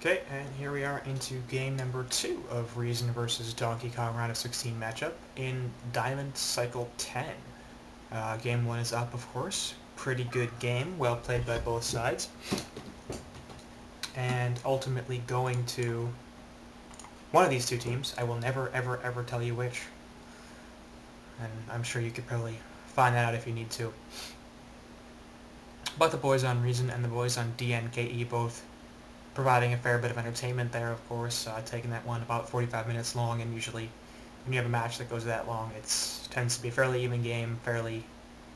Okay, and here we are into game number 2 of Reason versus Donkey Kong round of 16 matchup in Diamond Cycle 10. Game 1 is up, of course. Pretty good game, well played by both sides. And ultimately going to one of these two teams. I will never, ever, ever tell you which. And I'm sure you could probably find that out if you need to. But the boys on Reason and the boys on DNKE both providing a fair bit of entertainment there, of course, taking that one about 45 minutes long, and usually when you have a match that goes that long, it tends to be a fairly even game, fairly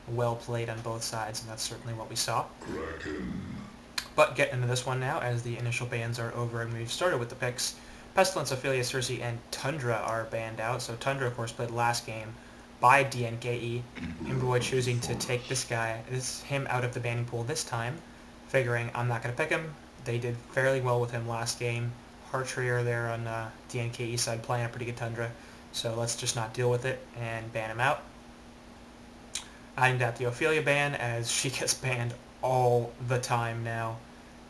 well played on both sides, and that's certainly what we saw. But getting into this one now, as the initial bans are over and we've started with the picks. Pestilence, Ophelia, Circe, and Tundra are banned out. So Tundra, of course, played last game by DNKE, Imboy choosing to take him out of the banning pool this time, figuring I'm not going to pick him. They did fairly well with him last game. Hartrier there on DNKE side playing a pretty good Tundra, so let's just not deal with it and ban him out. Adding that the Ophelia ban, as she gets banned all the time now.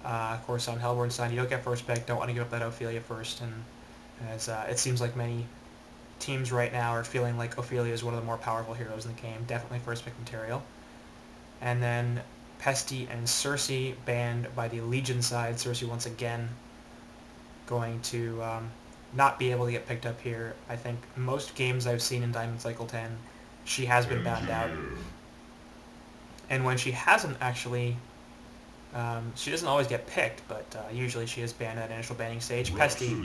Of course, on Hellborn's side, you don't get first pick, don't want to give up that Ophelia first, and as it seems like many teams right now are feeling like Ophelia is one of the more powerful heroes in the game, definitely first pick material. And then Pesty and Circe banned by the Legion side. Circe once again going to not be able to get picked up here. I think most games I've seen in Diamond Cycle 10, she has been banned out. And when she hasn't actually, she doesn't always get picked, but usually she is banned at initial banning stage. Pesty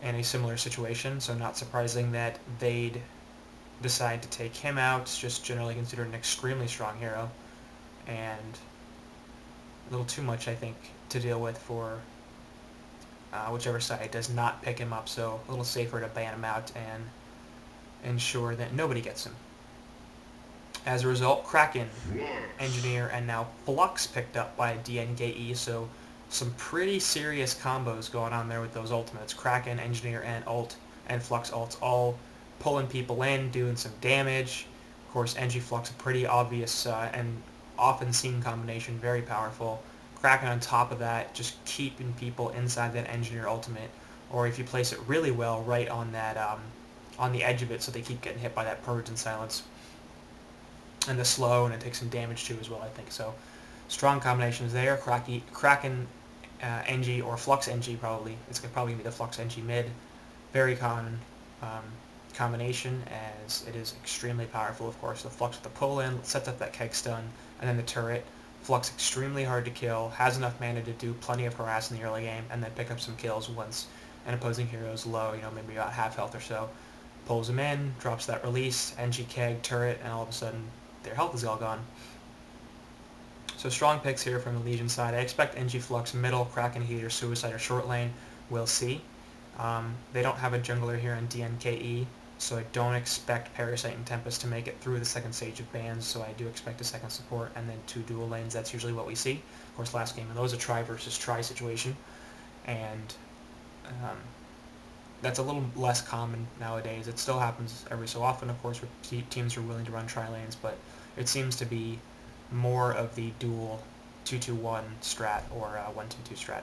in a similar situation, so not surprising that they'd decide to take him out. It's just generally considered an extremely strong hero, and a little too much, I think, to deal with for whichever side does not pick him up, so a little safer to ban him out and ensure that nobody gets him. As a result, Kraken, Engineer, and now Flux picked up by DNKE, so some pretty serious combos going on there with those ultimates. Kraken, Engineer, and Flux ults all pulling people in, doing some damage. Of course, Engie Flux, a pretty obvious and often seen combination, very powerful. Kraken on top of that, just keeping people inside that Engineer ultimate, or if you place it really well, right on that on the edge of it, so they keep getting hit by that Purge and Silence. And the slow, and it takes some damage too as well, I think. So strong combinations there. Kraken Engie, or Flux Engie probably. It's probably going to be the Flux Engie mid. Very common combination, as it is extremely powerful, of course. The Flux with the pull-in, sets up that keg stun, and then the turret. Flux extremely hard to kill, has enough mana to do plenty of harass in the early game, and then pick up some kills once an opposing hero is low, maybe about half health or so. Pulls them in, drops that release, Engie keg, turret, and all of a sudden their health is all gone. So strong picks here from the Legion side. I expect Engie Flux middle, Kraken Heater, Suicide, or short lane. We'll see. They don't have a jungler here in DNKE, so I don't expect Parasite and Tempest to make it through the second stage of bans, so I do expect a second support and then 2 dual lanes. That's usually what we see. Of course, last game, and that was a try versus try situation, and that's a little less common nowadays. It still happens every so often, of course, where teams are willing to run try lanes, but it seems to be more of the dual 2-2-1 strat or 1-2-2 strat.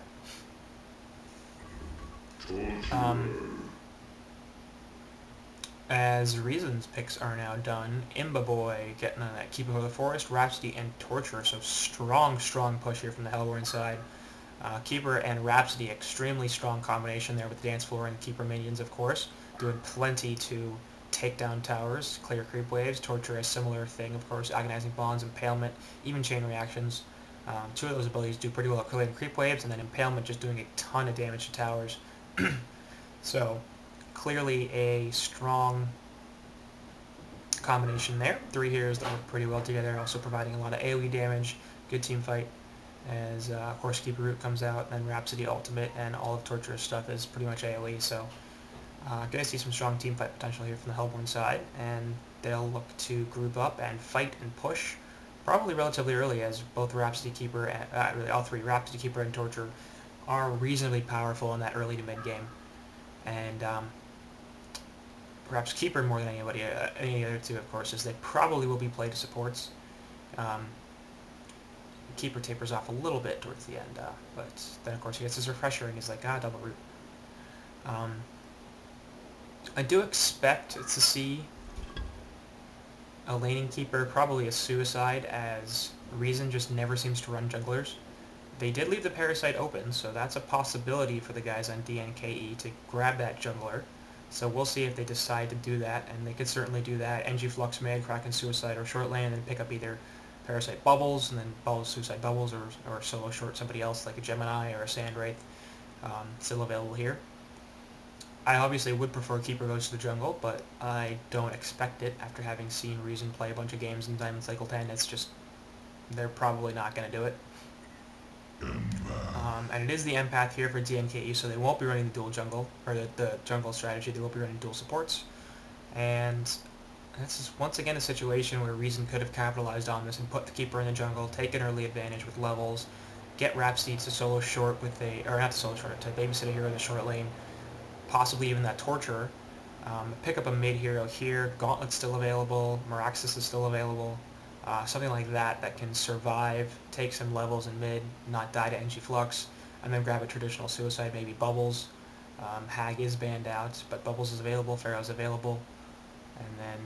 As Reason's picks are now done, Imboy getting on that Keeper of the Forest, Rhapsody, and Torture, so strong push here from the Hellborn side. Keeper and Rhapsody, extremely strong combination there with the dance floor and Keeper minions, of course, doing plenty to take down towers, clear creep waves. Torture, a similar thing, of course, agonizing bonds, impalement, even chain reactions. 2 of those abilities do pretty well at clearing creep waves, and then impalement just doing a ton of damage to towers. So clearly a strong combination there. 3 heroes that work pretty well together, also providing a lot of AoE damage. Good team fight. As of course Keeper Root comes out, then Rhapsody ultimate, and all of Torture's stuff is pretty much AoE, so going to see some strong team fight potential here from the Hellborn side, and they'll look to group up and fight and push probably relatively early, as both Rhapsody, Keeper, really all 3, Rhapsody, Keeper, and Torture, are reasonably powerful in that early to mid game, and perhaps Keeper more than any other 2, of course, as they probably will be played as supports. Keeper tapers off a little bit towards the end, but then of course he gets his refresher and he's like, double root. I do expect to see a laning keeper, probably a suicide, as Reason just never seems to run junglers. They did leave the Parasite open, so that's a possibility for the guys on DNKE to grab that jungler. So we'll see if they decide to do that, and they could certainly do that. NG Flux Mid, Kraken Suicide, or short lane, and then pick up either Parasite Bubbles, and then Bubbles Suicide Bubbles, or solo short somebody else like a Gemini or a Sandwraith. Still available here. I obviously would prefer Keeper goes to the jungle, but I don't expect it after having seen Reason play a bunch of games in Diamond Cycle 10. It's just, they're probably not going to do it. And it is the empath here for DNKE, so they won't be running the dual jungle, or the jungle strategy. They won't be running dual supports. And this is once again a situation where Reason could have capitalized on this and put the Keeper in the jungle, take an early advantage with levels, get Rhapsody to solo short with or not to solo short, to babysit a hero in the short lane, possibly even that Torturer. Pick up a mid hero here, Gauntlet's still available, Meraxis is still available, something like that can survive, take some levels in mid, not die to NG Flux, and then grab a traditional suicide, maybe Bubbles. Hag is banned out, but Bubbles is available, Pharaoh's available, and then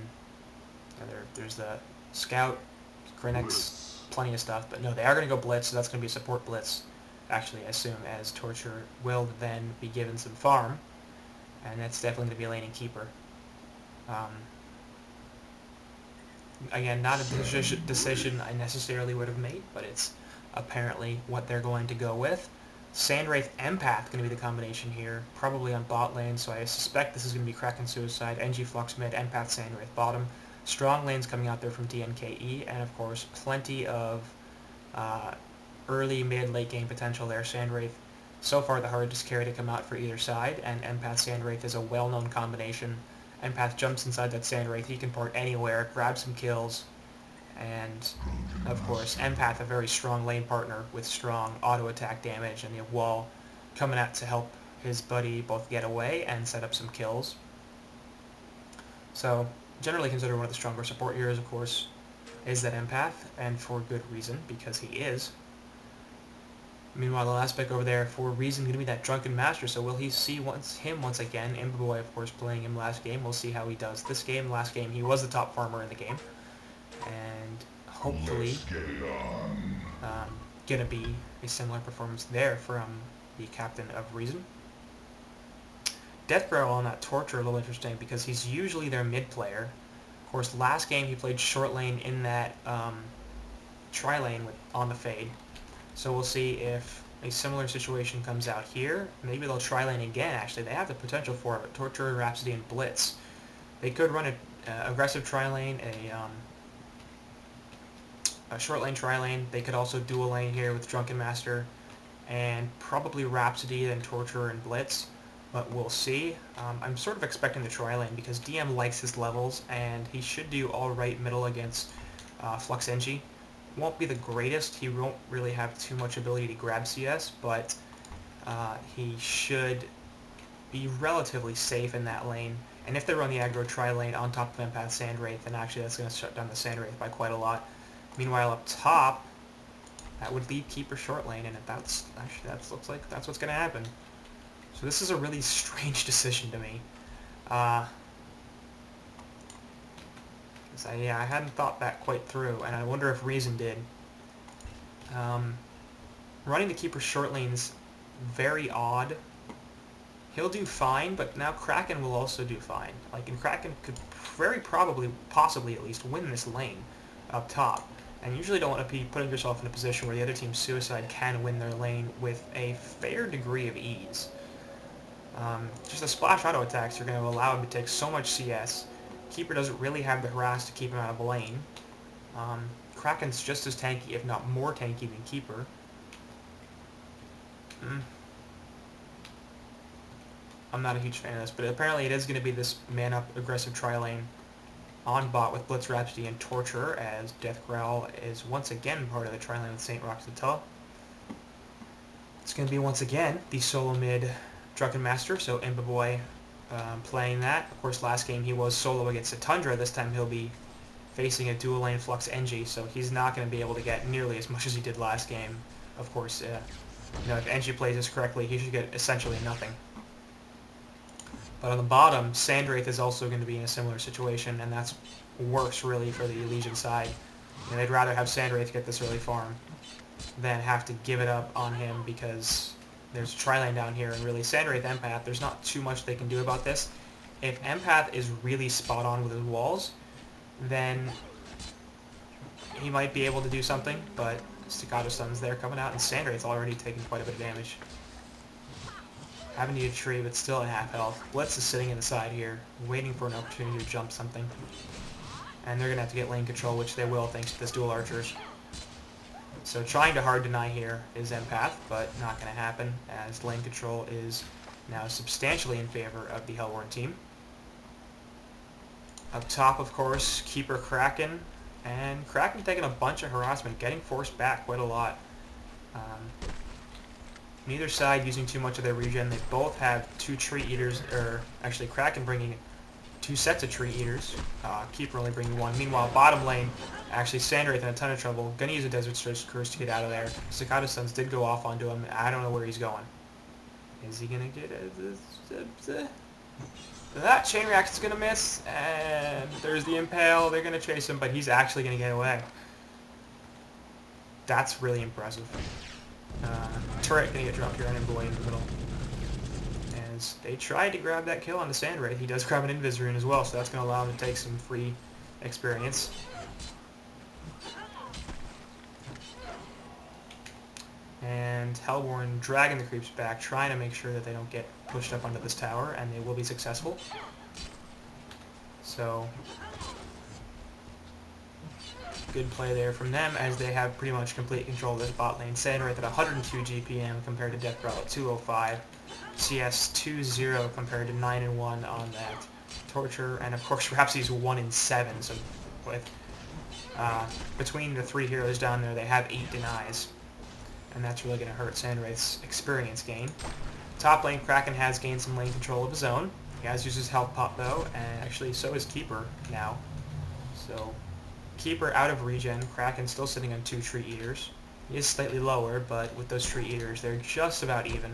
there's the Scout, Grinix, plenty of stuff, but no, they are going to go Blitz, so that's going to be a support Blitz, actually, I assume, as Torture will then be given some farm. And that's definitely going to be a laning keeper. Again, not a decision I necessarily would have made, but it's apparently what they're going to go with. Sandwraith Empath going to be the combination here, probably on bot lane, so I suspect this is going to be Kraken Suicide, NG Flux mid, Empath Sandwraith bottom. Strong lanes coming out there from DNKE, and of course plenty of early, mid, late game potential there. Sandwraith, so far the hardest carry to come out for either side, and Empath Sandwraith is a well-known combination. Empath jumps inside that Sandwraith, he can port anywhere, grab some kills, and of course Empath, a very strong lane partner with strong auto-attack damage, and the wall coming out to help his buddy both get away and set up some kills. So, generally considered one of the stronger support heroes, of course, is that Empath, and for good reason, because he is. Meanwhile, the last pick over there for Reason going to be that Drunken Master, so will he see him once again? Imbaboy, of course, playing him last game. We'll see how he does this game. Last game, he was the top farmer in the game. And hopefully, going to be a similar performance there from the captain of Reason. Deathgrowl on that Torture a little interesting because he's usually their mid player. Of course, last game he played short lane in that tri-lane on the Fade. So we'll see if a similar situation comes out here. Maybe they'll tri-lane again, actually. They have the potential for it. Torture, Rhapsody, and Blitz. They could run an aggressive tri-lane, a short lane tri-lane. They could also dual lane here with Drunken Master, and probably Rhapsody, then Torture, and Blitz. But we'll see. I'm sort of expecting the tri-lane because DM likes his levels, and he should do alright middle against Flux NG. Won't be the greatest. He won't really have too much ability to grab CS, but he should be relatively safe in that lane. And if they run the aggro tri-lane on top of Empath Sandwraith, then actually that's going to shut down the Sandwraith by quite a lot. Meanwhile, up top, that would leave Keeper short lane, and that looks like that's what's going to happen. So this is a really strange decision to me. I hadn't thought that quite through, and I wonder if Reason did. Running the Keeper short lane's very odd. He'll do fine, but now Kraken will also do fine. And Kraken could very probably, possibly at least, win this lane up top. And you usually don't want to be putting yourself in a position where the other team's Suicide can win their lane with a fair degree of ease. Just the splash auto attacks are going to allow him to take so much CS. Keeper doesn't really have the harass to keep him out of lane. Kraken's just as tanky, if not more tanky than Keeper. I'm not a huge fan of this, but apparently it is going to be this man-up aggressive tri-lane on bot with Blitz, Rhapsody, and Torture, as Deathgrowl is once again part of the tri-lane with St. Roxatella. It's going to be once again the solo mid Drunken Master, so Imbaboy playing that. Of course, last game he was solo against a Tundra. This time he'll be facing a dual lane Flux NG, so he's not going to be able to get nearly as much as he did last game. Of course, you know, if NG plays this correctly, he should get essentially nothing. But on the bottom, Sandwraith is also going to be in a similar situation, and that's worse, really, for the Elysian side. And they'd rather have Sandwraith get this early farm than have to give it up on him because there's a tri-lane down here, and really, Sandwraith Empath, there's not too much they can do about this. If Empath is really spot on with his walls, then he might be able to do something, but Staccato Stun's there coming out, and Sandwraith's already taking quite a bit of damage. Haven't needed a tree, but still at half health. Blitz is sitting in the side here, waiting for an opportunity to jump something. And they're going to have to get lane control, which they will thanks to this dual archers. So trying to hard deny here is Empath, but not going to happen, as lane control is now substantially in favor of the Hellborn team. Up top, of course, Keeper Kraken, and Kraken taking a bunch of harassment, getting forced back quite a lot. Neither side using too much of their regen. They both have 2 tree eaters, or actually Kraken bringing 2 sets of tree eaters. Keeper only bringing 1. Meanwhile, bottom lane, actually Sandwraith in a ton of trouble. Gonna use a Desert Curse to get out of there. Staccato Stuns did go off onto him. I don't know where he's going. Is he gonna get it? That chain reaction's gonna miss, and there's the impale. They're gonna chase him, but he's actually gonna get away. That's really impressive. Turret gonna get dropped here on Envoy in the middle. As they tried to grab that kill on the Sandwraith, he does grab an Invis Rune as well, so that's gonna allow him to take some free experience. And Hellborn dragging the creeps back, trying to make sure that they don't get pushed up onto this tower, and they will be successful. So, good play there from them, as they have pretty much complete control of this bot lane. Sandwraith at 102 GPM compared to Death Growl at 205. CS 2-0 compared to 9-1 on that Torture, and of course Rhapsody's 1-7, so with between the 3 heroes down there, they have 8 denies. And that's really going to hurt Sandwraith's experience gain. Top lane, Kraken has gained some lane control of his own. He has used his health pot though, and actually so is Keeper now. So, Keeper out of regen, Kraken still sitting on 2 tree eaters. He is slightly lower, but with those tree eaters, they're just about even.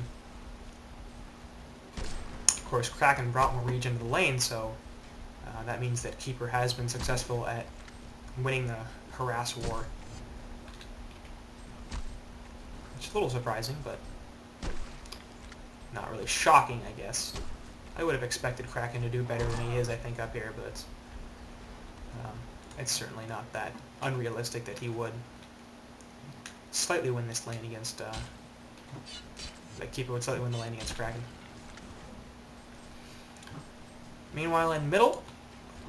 Of course, Kraken brought more regen to the lane, so that means that Keeper has been successful at winning the harass war. Which is a little surprising, but not really shocking, I guess. I would have expected Kraken to do better than he is, I think, up here, but it's certainly not that unrealistic that he would slightly win this lane against, that Keeper would slightly win the lane against Kraken. Meanwhile, in middle,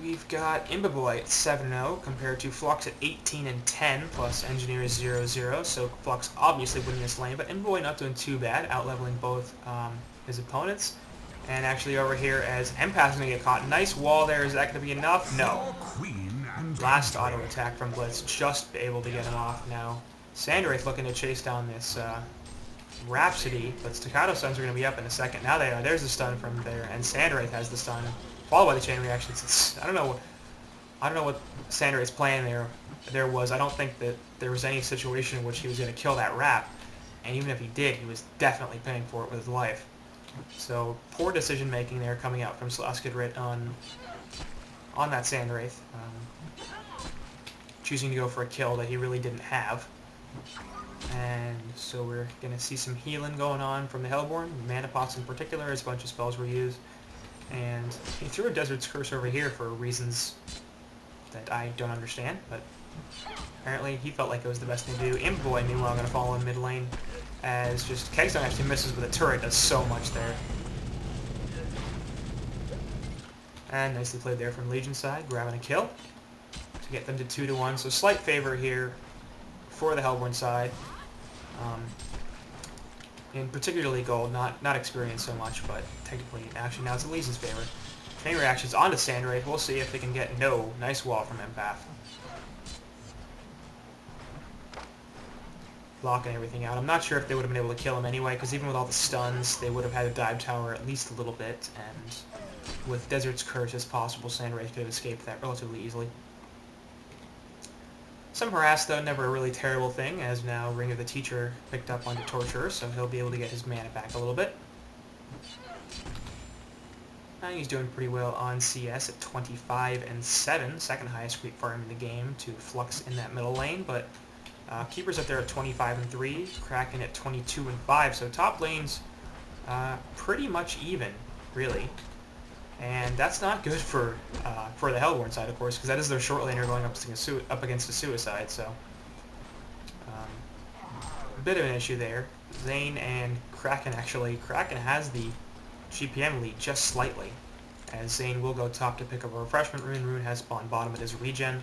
we've got Imbaboy at 7-0 compared to Flux at 18-10 plus Engineer 0-0, so Flux obviously winning this lane, but Imbaboy not doing too bad, out-leveling both his opponents. And actually over here, as Empath's going to get caught. Nice wall there. Is that going to be enough? No. Last auto attack from Blitz, just able to get him off now. Sandwraith looking to chase down this Rhapsody, but Staccato Stuns are going to be up in a second. Now they are. There's the stun from there, and Sandwraith has the stun, followed by the chain reactions. I don't know what Sandwraith's plan there was. I don't think that there was any situation in which he was going to kill that Rap, and even if he did, he was definitely paying for it with his life. So poor decision making there coming out from Slaskadrit on that Sandwraith, choosing to go for a kill that he really didn't have. And so we're going to see some healing going on from the Hellborn, mana pots in particular, as a bunch of spells were used. And he threw a Desert's Curse over here for reasons that I don't understand, but apparently he felt like it was the best thing to do. Imboy, meanwhile, going to fall in mid lane, as just Kegstone actually misses with a turret, does so much there. And nicely played there from Legion side, grabbing a kill to get them to 2-1. So slight favor here for the Hellborn side. In particularly gold, not experience so much, but technically, actually now it's Elise's favor. Chain reactions onto Sandwraith. We'll see if they can get no. Nice wall from Empath. Blocking everything out. I'm not sure if they would have been able to kill him anyway, because even with all the stuns, they would have had to dive tower at least a little bit, and with Desert's Curse as possible, Sandwraith could have escaped that relatively easily. Some harass, though, never a really terrible thing, as now Ring of the Teacher picked up onto Torturer, so he'll be able to get his mana back a little bit. He's doing pretty well on CS at 25 and 7, second highest creep farm in the game to Flux in that middle lane, but Keeper's up there at 25 and 3, Kraken at 22 and 5, so top lane's pretty much even, really. And that's not good for the Hellborn side, of course, because that is their short laner going up against a Suicide, so a bit of an issue there. Zane and Kraken, actually. Kraken has the GPM lead just slightly, as Zane will go top to pick up a Refreshment Rune. Rune has spawned bottom at his regen,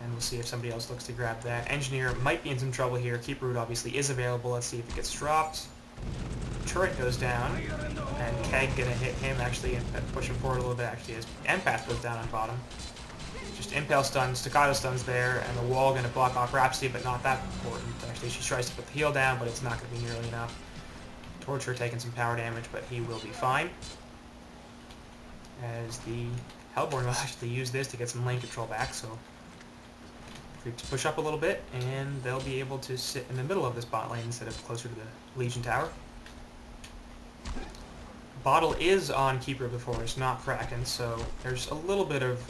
and we'll see if somebody else looks to grab that. Engineer might be in some trouble here. Keeper Root obviously is available. Let's see if it gets dropped. Turret goes down, and Keg gonna hit him actually and push him forward a little bit actually as Empath goes down on bottom. Just Impale stuns, Staccato stuns there, and the wall gonna block off Rhapsody, but not that important. Actually, she tries to put the heal down, but it's not gonna be nearly enough. Torture taking some power damage, but he will be fine. As the Hellborn will actually use this to get some lane control back, so creep to push up a little bit, and they'll be able to sit in the middle of this bot lane instead of closer to the Legion Tower. Bottle is on Keeper of the Forest, not Kraken, so there's a little bit of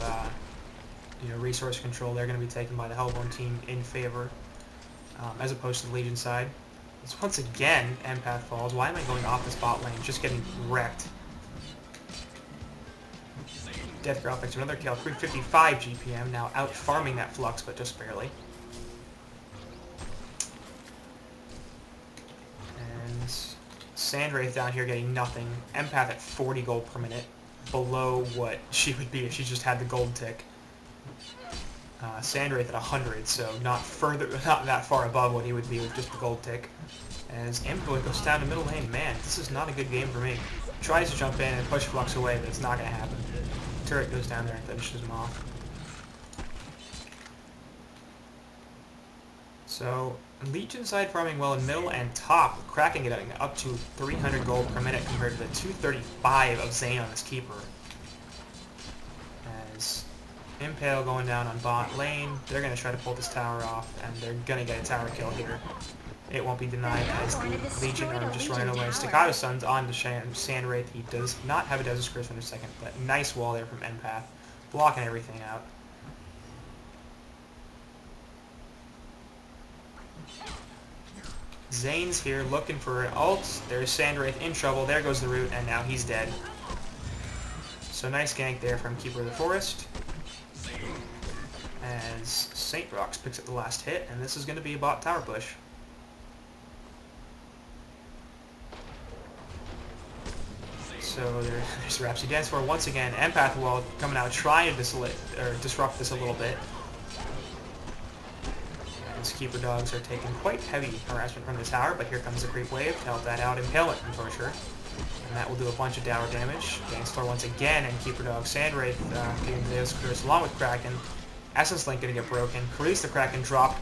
resource control they're going to be taken by the Hellborn team in favor, as opposed to the Legion side. It's once again Empath falls. Why am I going off this bot lane? Just getting wrecked. Death Girl picks another kill, 355 GPM, now out farming that Flux, but just barely. And Sandwraith down here getting nothing. Empath at 40 gold per minute, below what she would be if she just had the gold tick. Sandwraith at 100, so not that far above what he would be with just the gold tick. As Imboy goes down to middle lane, man, this is not a good game for me. Tries to jump in and push Flux away, but it's not going to happen. Turret goes down there and finishes him off. So, Legion side farming well in middle and top, Kraken getting up to 300 gold per minute compared to the 235 of Zane on his Keeper. As Impale going down on bot lane, they're going to try to pull this tower off, and they're going to get a tower kill here. It won't be denied as the Legion are just running away. Staccato Sun's on to Sandwraith. He does not have a Desert Curse in a second, but nice wall there from Empath, blocking everything out. Zane's here looking for an ult. There's Sandwraith in trouble. There goes the root, and now he's dead. So nice gank there from Keeper of the Forest. As St. Rocks picks up the last hit, and this is going to be a bot tower push. So there's Rhapsody Dance for once again. Empath wall coming out, trying to disrupt this a little bit. As Keeper dogs are taking quite heavy harassment from the tower, but here comes the creep wave to help that out. Impalement from Torture. And that will do a bunch of tower damage. Gangster once again, and Keeper dog Sandwraith getting this curse along with Kraken. Essence Link going to get broken. Khalees the Kraken dropped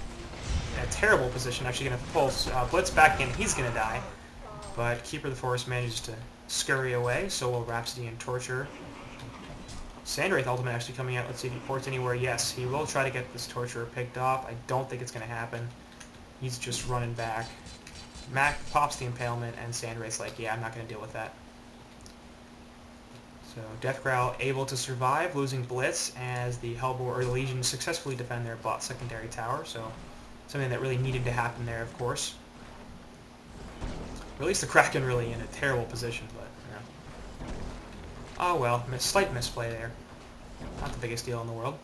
in a terrible position, actually going to pulse Blitz back in. He's going to die. But Keeper of the Forest manages to scurry away, so will Rhapsody and Torture. Sandwraith ultimate actually coming out. Let's see if he ports anywhere. Yes, he will try to get this Torturer picked off. I don't think it's going to happen. He's just running back. Mac pops the Impalement, and Sandwraith's like, yeah, I'm not going to deal with that. So Death Growl able to survive, losing Blitz as the Hellborn or the Legion successfully defend their bot secondary tower. So something that really needed to happen there, of course. Release the Kraken really in a terrible position, but yeah. Oh well, slight misplay there. Not the biggest deal in the world.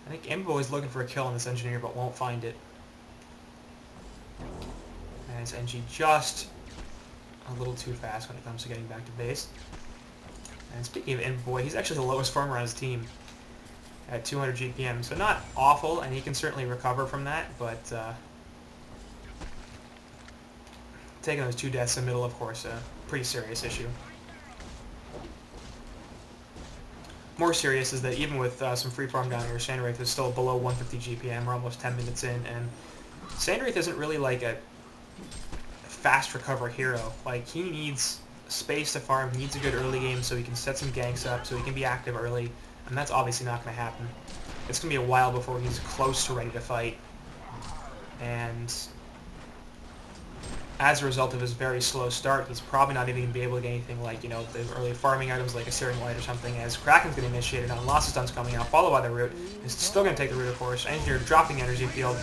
I think Imbo is looking for a kill on this Engineer, but won't find it. As NG just a little too fast when it comes to getting back to base. And speaking of Imboy, he's actually the lowest farmer on his team at 200 GPM, so not awful, and he can certainly recover from that, but taking those 2 deaths in the middle, of course, a pretty serious issue. More serious is that even with some free farm down here, Sandwraith is still below 150 GPM. We're almost 10 minutes in, and Sandwraith isn't really like a fast recover hero. Like, he needs space to farm, he needs a good early game so he can set some ganks up, so he can be active early, and that's obviously not going to happen it's going to be a while before he's close to ready to fight. And as a result of his very slow start, he's probably not even going to be able to get anything like, you know, the early farming items like a Searing Light or something, as Kraken's going to initiate it on. Lots of stuns coming out, followed by the root. He's still going to take the root, of course. Engineer dropping energy field,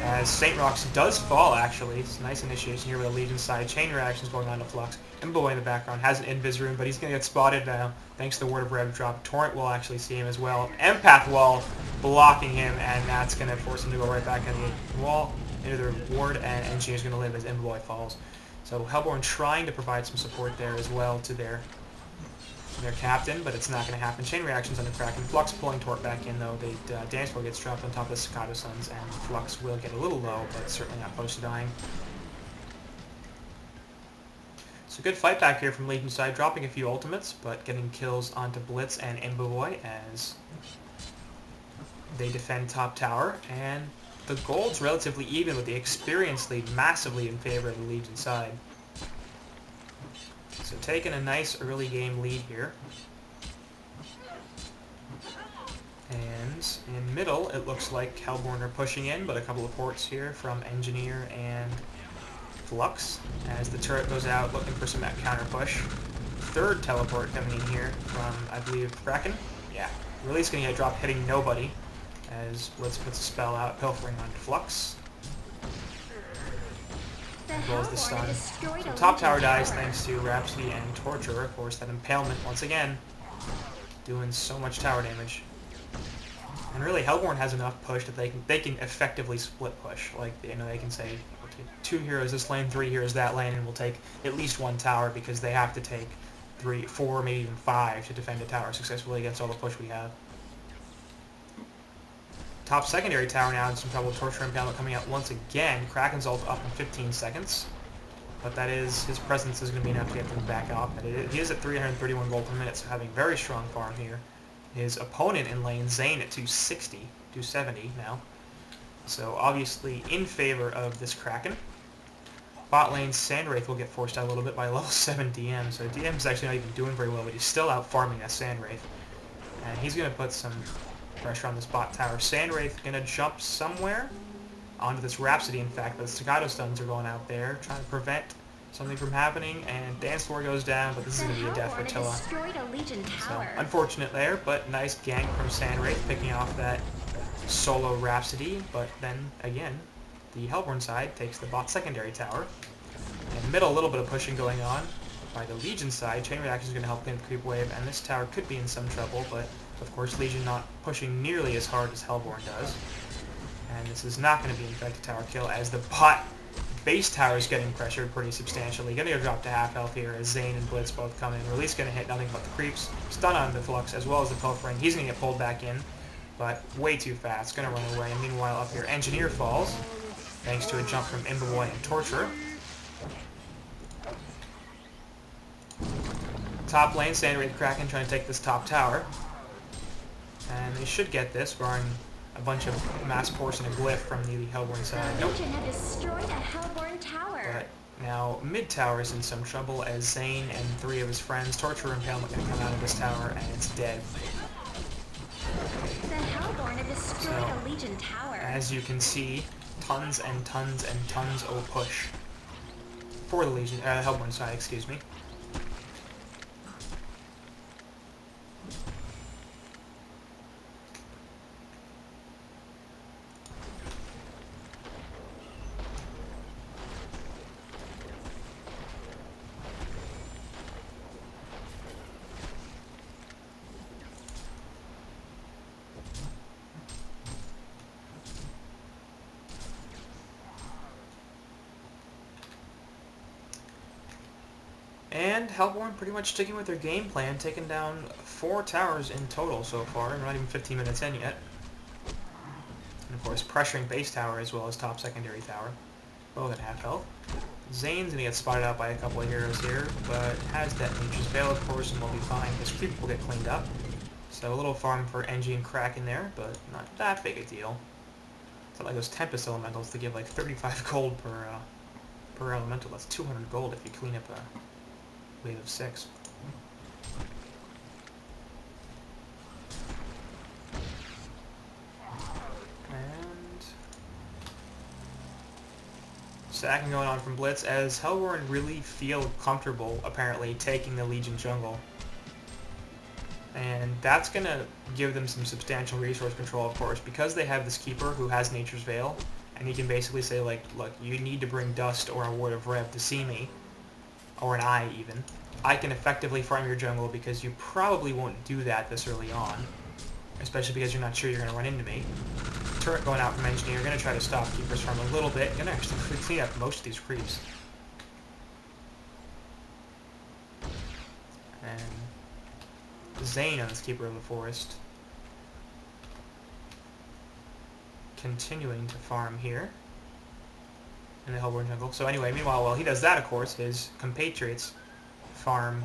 as St. Rox does fall, actually. It's a nice initiation here with the Legion side. Chain reactions going on to Flux. Imboy in the background has an invis rune, but he's going to get spotted now, thanks to the Word of Rev drop. Torrent will actually see him as well. Empath wall blocking him, and that's going to force him to go right back into the wall, into the ward, and Engineer's going to live as Imboy falls. So Hellborn trying to provide some support there as well to their captain, but it's not going to happen. Chain reactions on the Kraken. Flux pulling Torque back in, though. The dance floor gets dropped on top of the Staccato Suns, and Flux will get a little low, but certainly not close to dying. So good fight back here from Legion side, dropping a few ultimates, but getting kills onto Blitz and Imboy as they defend top tower, and the gold's relatively even with the experience lead massively in favor of the Legion side. So taking a nice early game lead here. And in middle, it looks like Hellborn are pushing in, but a couple of ports here from Engineer and Flux as the turret goes out looking for some counter push. Third teleport coming in here from, I believe, Kraken. Yeah, Release going to get dropped hitting nobody as Blitz puts a spell out, pilfering onto Flux. As well as the stun. So top tower dies thanks to Rhapsody and Torture. Of course, that impalement once again doing so much tower damage. And really, Hellborn has enough push that they can effectively split push. Like, you know, they can say, okay, 2 heroes this lane, 3 heroes that lane, and we'll take at least 1 tower because they have to take 3, 4, maybe even 5 to defend a tower successfully against all the push we have. Top secondary tower now in some trouble. Torture Impalement coming out once again. Kraken's ult up in 15 seconds. But that is, his presence is going to be enough to get them back off. And he is at 331 gold per minute, so having very strong farm here. His opponent in lane, Zane, at 260, 270 now. So obviously in favor of this Kraken. Bot lane, Sandwraith will get forced out a little bit by level 7 DM. So DM is actually not even doing very well, but he's still out farming that Sandwraith. And he's going to put some pressure on this bot tower. Sandwraith going to jump somewhere onto this Rhapsody, in fact, but the Staccato Stuns are going out there, trying to prevent something from happening, and Dance Floor goes down, but this is going to be a death for Tilla. So, unfortunate there, but nice gank from Sandwraith, picking off that solo Rhapsody, but then, again, the Hellborn side takes the bot secondary tower. In the middle, a little bit of pushing going on by the Legion side. Chain Reaction is going to help clean the creep wave, and this tower could be in some trouble, but of course, Legion not pushing nearly as hard as Hellborn does. And this is not going to be, in fact, a tower kill, as the bot base tower is getting pressured pretty substantially. Going to go drop to half health here as Zane and Blitz both come in. Release going to hit nothing but the creeps. Stun on the Flux, as well as the pilfering. He's going to get pulled back in, but way too fast. Going to run away. And meanwhile, up here, Engineer falls, thanks to a jump from Imboy and Torture. Top lane, Sandwraith Kraken trying to take this top tower. And they should get this, barring a bunch of mass force and a glyph from the Hellborn side. Nope. But now mid tower is in some trouble as Zane and 3 of his friends, Torture and Impalement, going to come out of this tower, and it's dead. So, as you can see, tons and tons and tons of push for the Legion, Hellborn side, excuse me. And Hellborn pretty much sticking with their game plan, taking down 4 towers in total so far. We're not even 15 minutes in yet. And of course, pressuring base tower as well as top secondary tower. Both at half health. Zane's going to get spotted out by a couple of heroes here, but has that Nature's Veil, of course, and will be fine. His creep will get cleaned up. So a little farm for NG and Kraken there, but not that big a deal. It's not like those Tempest Elementals to give like 35 gold per elemental. That's 200 gold if you clean up a wave of 6. attacking going on from Blitz as Hellborn really feel comfortable, apparently, taking the Legion jungle. And that's going to give them some substantial resource control, of course, because they have this Keeper who has Nature's Veil, and he can basically say, like, look, you need to bring Dust or a Ward of Rev to see me, or an Eye, even. I can effectively farm your jungle because you probably won't do that this early on, especially because you're not sure you're going to run into me. Turret going out from Engineer, going to try to stop Keeper's farm a little bit, going to actually clean up most of these creeps. And Zane on this Keeper of the Forest. Continuing to farm here in the Hellborn jungle. So anyway, meanwhile, while he does that, of course, his compatriots farm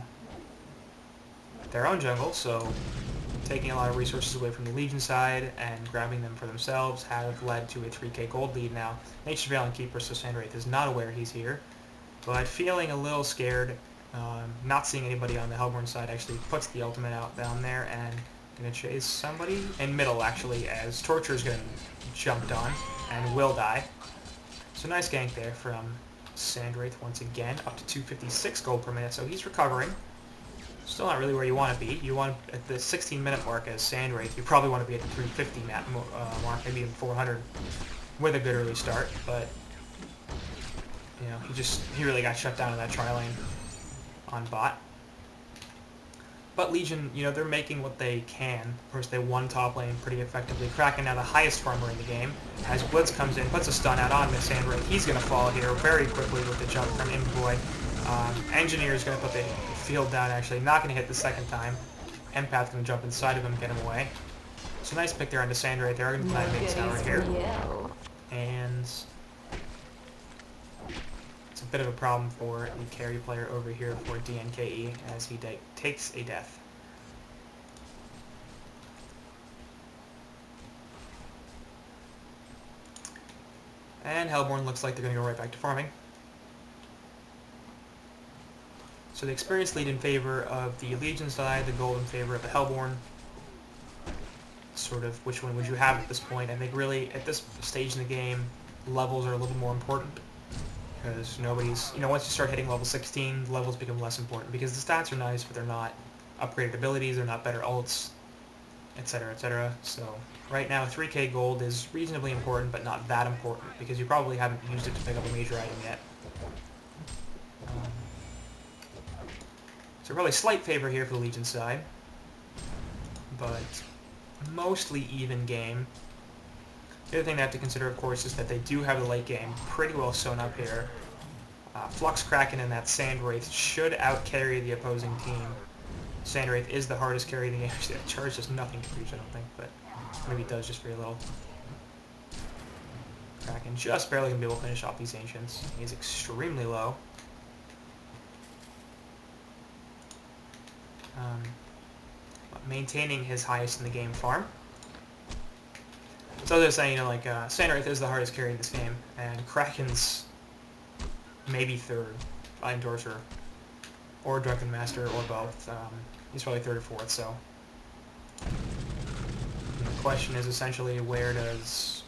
their own jungle, so taking a lot of resources away from the Legion side and grabbing them for themselves have led to a 3k gold lead now. Nature's Veil and Keeper, so Sandwraith is not aware he's here, but feeling a little scared, not seeing anybody on the Hellborn side, actually puts the ultimate out down there and going to chase somebody in middle, actually, as Torture's going to jumped on and will die. So nice gank there from Sandwraith once again, up to 256 gold per minute, so he's recovering. Still not really where you want to be. You want, at the 16-minute mark as Sandwraith, you probably want to be at the 350 mark, maybe even 400, with a good early start, but, you know, he really got shut down in that tri-lane on bot. But Legion, you know, they're making what they can. Of course, they won top lane pretty effectively. Kraken now the highest farmer in the game. As Blitz comes in, puts a stun out on Miss Sandwraith. He's going to fall here very quickly with the jump from Imboy. Engineer is going to put the field down, actually. Not going to hit the second time. Empath's going to jump inside of him, get him away. So nice pick there onto Sandwraith. They're going to plant Mage Tower here. And it's a bit of a problem for the carry player over here for DNKE as he takes a death. And Hellborn looks like they're going to go right back to farming. So the experience lead in favor of the Legion side, the gold in favor of the Hellborn. Sort of which one would you have at this point? I think really at this stage in the game, levels are a little more important. Because nobody's, you know, once you start hitting level 16, levels become less important. Because the stats are nice, but they're not upgraded abilities, they're not better ults, etc., etc. So right now 3k gold is reasonably important, but not that important, because you probably haven't used it to pick up a major item yet. So really slight favor here for the Legion side, but mostly even game. The other thing they have to consider, of course, is that they do have the late game pretty well sewn up here. Flux Kraken and that Sandwraith should out-carry the opposing team. Sandwraith is the hardest carry in the game. Actually, that charge does nothing to Breach, I don't think, but maybe it does just very little. Kraken just barely going to be able to finish off these Ancients. He's extremely low. Maintaining his highest in the game farm. So they're saying, you know, like, Sandwraith is the hardest carry in this game, and Kraken's maybe third behind Torture, or Drunken Master, or both. He's probably third or fourth, so. And the question is essentially, where does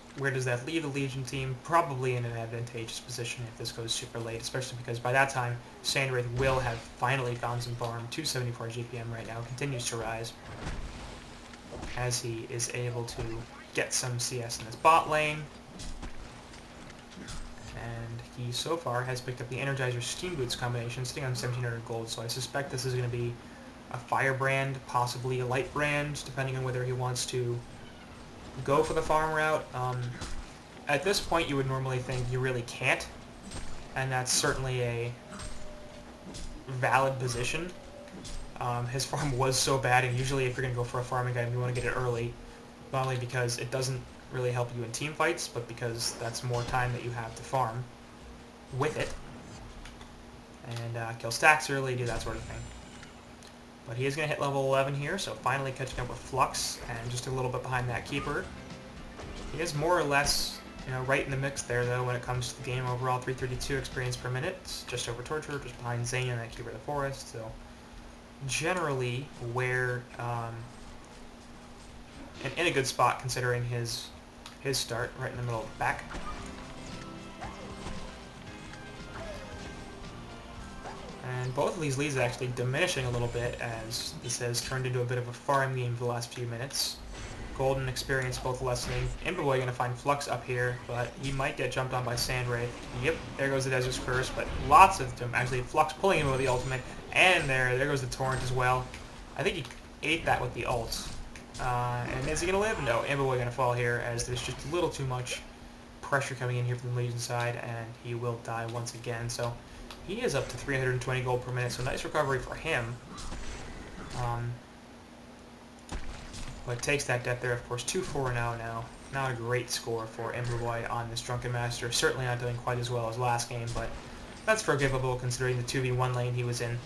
that leave the Legion team? Probably in an advantageous position if this goes super late, especially because by that time, Sandwraith will have finally found some farm. 274 GPM right now, continues to rise, as he is able to get some CS in this bot lane. And he so far has picked up the Energizer Steam Boots combination, sitting on 1700 gold, so I suspect this is going to be a Firebrand, possibly a Light Brand, depending on whether he wants to go for the farm route. At this point you would normally think you really can't, and that's certainly a valid position. His farm was so bad, and usually if you're going to go for a farming item you want to get it early, not only because it doesn't really help you in team fights, but because that's more time that you have to farm with it, and kill stacks early, do that sort of thing. But he is going to hit level 11 here, so finally catching up with Flux, and just a little bit behind that Keeper. He is more or less, you know, right in the mix there, though, when it comes to the game overall. 332 experience per minute, just over Torture, just behind Zane and that Keeper of the Forest, so generally where, in a good spot considering his start, right in the middle of the pack. And both of these leads are actually diminishing a little bit as this has turned into a bit of a farm game for the last few minutes. Golden experience both lessening. Imboboy going to find Flux up here, but he might get jumped on by Sandwraith. Yep, there goes the Desert's Curse, but lots of them. Actually, Flux pulling him with the ultimate, and there goes the Torrent as well. I think he ate that with the ult. And is he going to live? No, Imboboy going to fall here as there's just a little too much pressure coming in here from the Legion side, and he will die once again. So he is up to 320 gold per minute, so nice recovery for him. But takes that death there, of course. 2-4 now. Not a great score for Imboboy on this Drunken Master. Certainly not doing quite as well as last game, but that's forgivable considering the 2v1 lane he was in.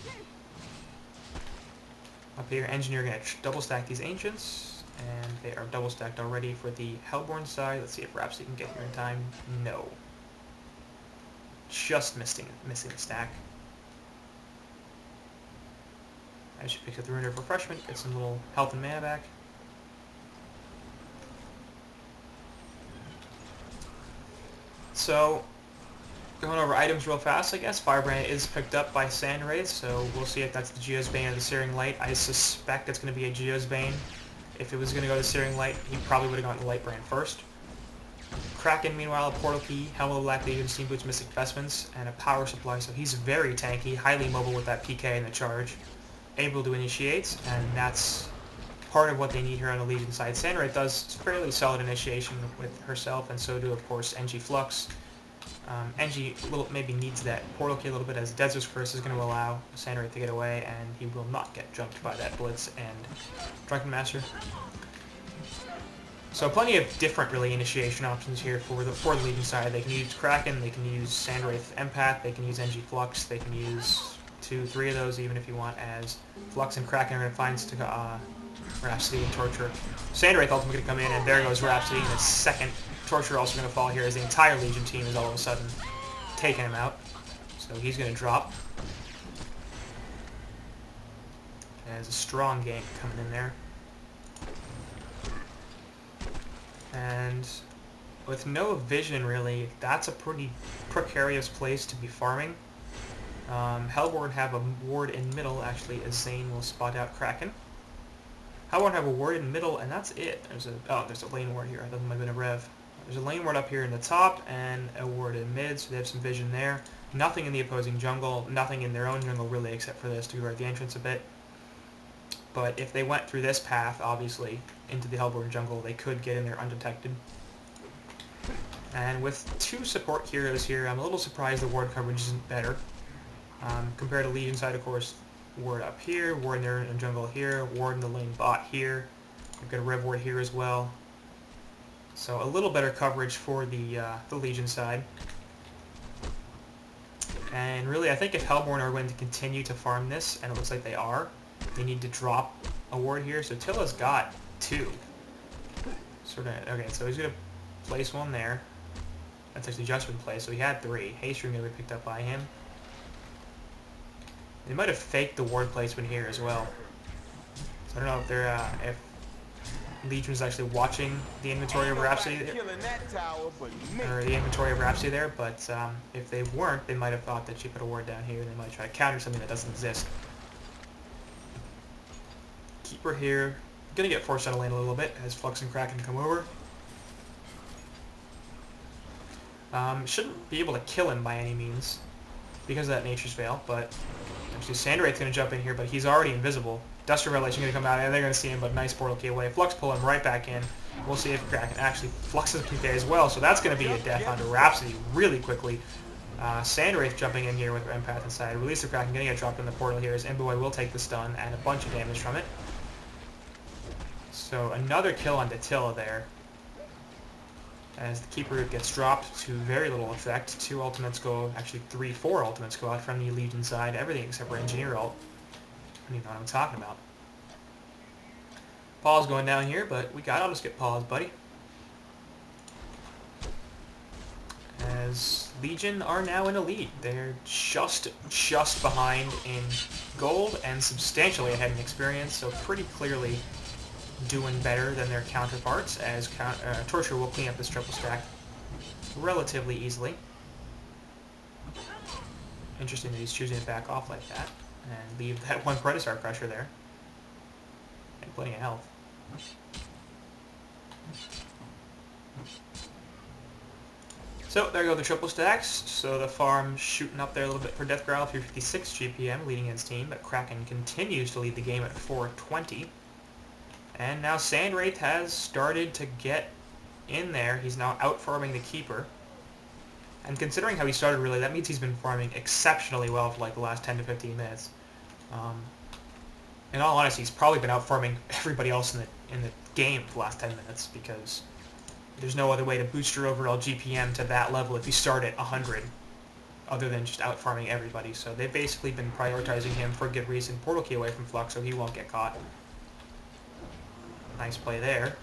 Up here, Engineer going to double stack these Ancients, and they are double stacked already for the Hellborn side. Let's see if Rhapsody can get here in time. No. Just missing the stack. As she picks up the Rune of Refreshment, get some little health and mana back. So, going over items real fast, I guess. Firebrand is picked up by Sandwraith, so we'll see if that's the Geosbane or the Searing Light. I suspect it's going to be a Geosbane. If it was going to go to Searing Light, he probably would have gone to Lightbrand first. Kraken, meanwhile, a Portal Key, Helm of the Black Legion, Steam Boots, Mystic Vestments, and a Power Supply, so he's very tanky, highly mobile with that PK and the charge. Able to initiate, and that's part of what they need here on the Legion side. Sandwraith does fairly solid initiation with herself, and so do, of course, NG Flux. NG maybe needs that Portal Key a little bit, as Desert's Curse is going to allow Sandwraith to get away, and he will not get jumped by that Blitz and Drunken Master. So plenty of different, really, initiation options here for the Legion side. They can use Kraken, they can use Sandwraith Empath, they can use NG Flux, they can use 2-3 of those even if you want, as Flux and Kraken are going to find Rhapsody and Torture. Sandwraith ultimately going to come in, and there goes Rhapsody in a second. Torture also going to fall here as the entire Legion team is all of a sudden taking him out. So he's going to drop. There's a strong gank coming in there. And with no vision, really, that's a pretty precarious place to be farming. Hellborn have a ward in middle, actually, as Zane will spot out Kraken. Hellborn have a ward in middle, and that's it. There's a lane ward here. I thought there might have been a rev. There's a lane ward up here in the top, and a ward in mid, so they have some vision there. Nothing in the opposing jungle, nothing in their own jungle, really, except for this to guard the entrance a bit. But if they went through this path, obviously, into the Hellborn jungle, they could get in there undetected. And with two support heroes here, I'm a little surprised the ward coverage isn't better. Compared to Legion side, of course, ward up here, ward in their jungle here, ward in the lane bot here. We've got a rev ward here as well. So a little better coverage for the Legion side. And really, I think if Hellborn are going to continue to farm this, and it looks like they are, they need to drop a ward here. So Tilla's got 2. Okay, so he's going to place one there. That's actually just been placed, so he had 3. Haste Room going to be picked up by him. They might have faked the ward placement here as well. So I don't know if they're if Legion is actually watching the inventory of Rhapsody or the inventory of Rhapsody there, but if they weren't, they might have thought that she put a ward down here. They might try to counter something that doesn't exist. Keep her here. Gonna get forced out of lane a little bit as Flux and Kraken come over. Shouldn't be able to kill him by any means because of that Nature's Veil, but actually Sandwraith's going to jump in here, but he's already invisible. Dust Revelation going to come out, and they're going to see him, but nice Portal Key away. Flux pull him right back in. We'll see if Kraken actually fluxes PK as well, so that's going to be a death onto Rhapsody really quickly. Sandwraith jumping in here with her Empath inside. Release the Kraken, going to get dropped in the portal here as Imboboy will take the stun and a bunch of damage from it. So another kill on Attila there, as the Keeper Root gets dropped to very little effect. 2 ultimates go, actually 4 ultimates go out from the Legion side. Everything except for Engineer ult. I don't even know what I'm talking about. Paul's going down here, but I'll just get pause, buddy. As Legion are now in a lead. They're just behind in gold and substantially ahead in experience, so pretty clearly doing better than their counterparts, as Torture will clean up this triple stack relatively easily. Interesting that he's choosing to back off like that and leave that one Predator Crusher there. And plenty of health. So there go the triple stacks. So the farm shooting up there a little bit for Death Growl, 356 GPM, leading his team, but Kraken continues to lead the game at 420. And now Sandwraith has started to get in there. He's now out-farming the Keeper. And considering how he started, really, that means he's been farming exceptionally well for like the last 10 to 15 minutes. In all honesty, he's probably been out-farming everybody else in the game for the last 10 minutes, because there's no other way to boost your overall GPM to that level if you start at 100, other than just out-farming everybody. So they've basically been prioritizing him for a good reason. Portal key away from Flux, so he won't get caught. Nice play there.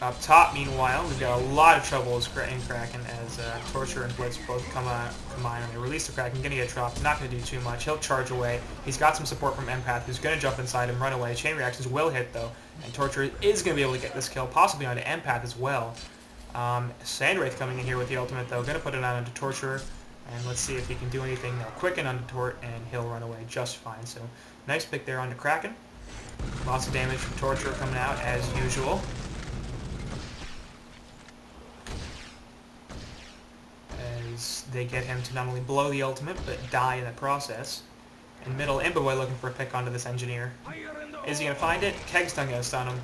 Up top, meanwhile, we've got a lot of troubles in Kraken as Torture and Blitz both come on and they release the Kraken, going to get dropped, not going to do too much. He'll charge away. He's got some support from Empath, who's going to jump inside him, run away. Chain reactions will hit, though, and Torture is going to be able to get this kill, possibly onto Empath as well. Sandwraith coming in here with the ultimate, though, going to put it on onto Torture, and let's see if he can do anything. They'll quicken onto Tort, and he'll run away just fine. So, nice pick there onto Kraken. Lots of damage from Torture coming out, as usual. They get him to not only blow the ultimate, but die in the process. In middle, Imboboy looking for a pick onto this Engineer. Is he going to find it? Keg's done going to stun him.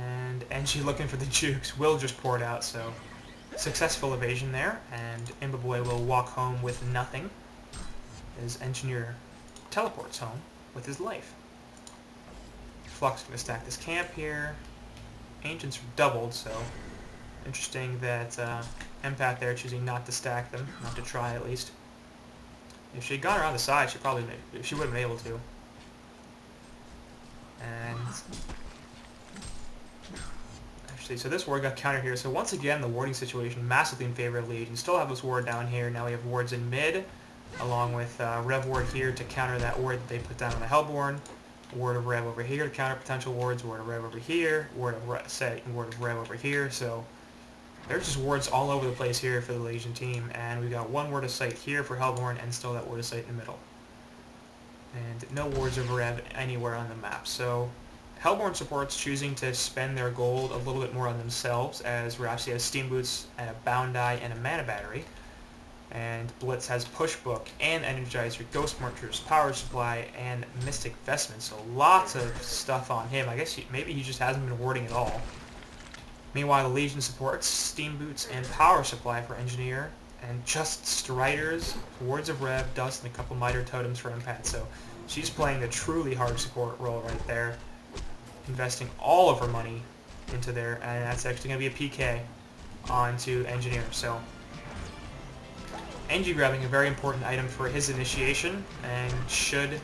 And Engie looking for the jukes. Will just poured out, so successful evasion there. And Imboboy will walk home with nothing as Engineer teleports home with his life. Flux going to stack this camp here. Ancients are doubled, so interesting that Empath there choosing not to stack them, not to try at least. If she had gone around the side, she would have been able to. And actually, so this ward got countered here. So once again, the warding situation massively in favor of Legion. Still have this ward down here. Now we have wards in mid, along with Rev ward here to counter that ward that they put down on the Hellborn. Ward of Rev over here to counter potential wards. Ward of Rev over here. Ward of Rev over here. So there's just wards all over the place here for the Legion team, and we've got one ward of sight here for Hellborn, and still that ward of sight in the middle. And no wards of Rev anywhere on the map. So Hellborn supports choosing to spend their gold a little bit more on themselves, as Rhapsody has Steam Boots and a Bound Eye and a Mana Battery. And Blitz has Push Book and Energizer, Ghost Marchers, Power Supply, and Mystic Vestment. So lots of stuff on him. I guess maybe he just hasn't been warding at all. Meanwhile, the Legion supports Steam Boots and Power Supply for Engineer, and just Striders, Wards of Rev, Dust, and a couple Miter Totems for Empath. So she's playing the truly hard support role right there, investing all of her money into there, and that's actually going to be a PK onto Engineer. So Engie grabbing a very important item for his initiation, and should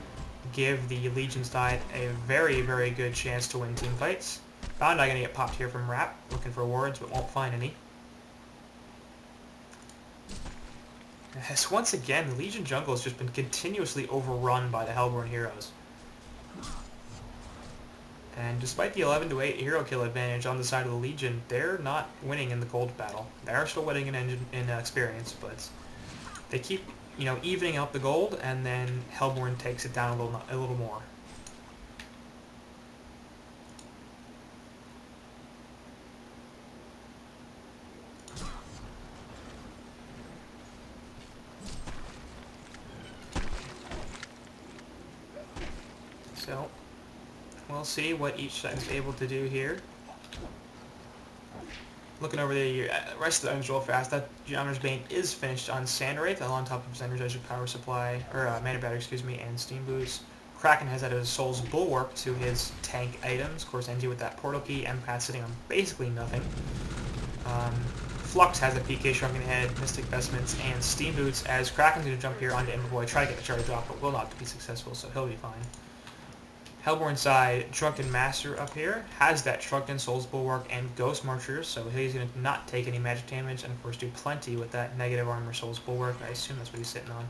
give the Legion side a very, very good chance to win team fights. Bound Eye going to get popped here from Rap, looking for wards, but won't find any. As once again, the Legion jungle has just been continuously overrun by the Hellborn heroes. And despite the 11-8 hero kill advantage on the side of the Legion, they're not winning in the gold battle. They are still winning in experience, but they keep, evening out the gold, and then Hellborn takes it down a little more. So, we'll see what each side is able to do here. Looking over the rest of the items real fast, that Geometer's Bane is finished on Sandwraith, on top of his Energizer Power Supply, or Mana Battery, and Steam Boots. Kraken has added his Soul's Bulwark to his tank items. Of course, Engie with that Portal Key, Empath sitting on basically nothing. Flux has a PK Shrunken Head, Mystic Vestments, and Steam Boots, as Kraken's going to jump here onto Imboboy, try to get the charge off, but will not be successful, so he'll be fine. Hellborn side, Shrunken Master up here, has that Shrunken Soul's Bulwark and Ghost Marchers, so he's going to not take any magic damage, and of course do plenty with that negative armor Soul's Bulwark. I assume that's what he's sitting on.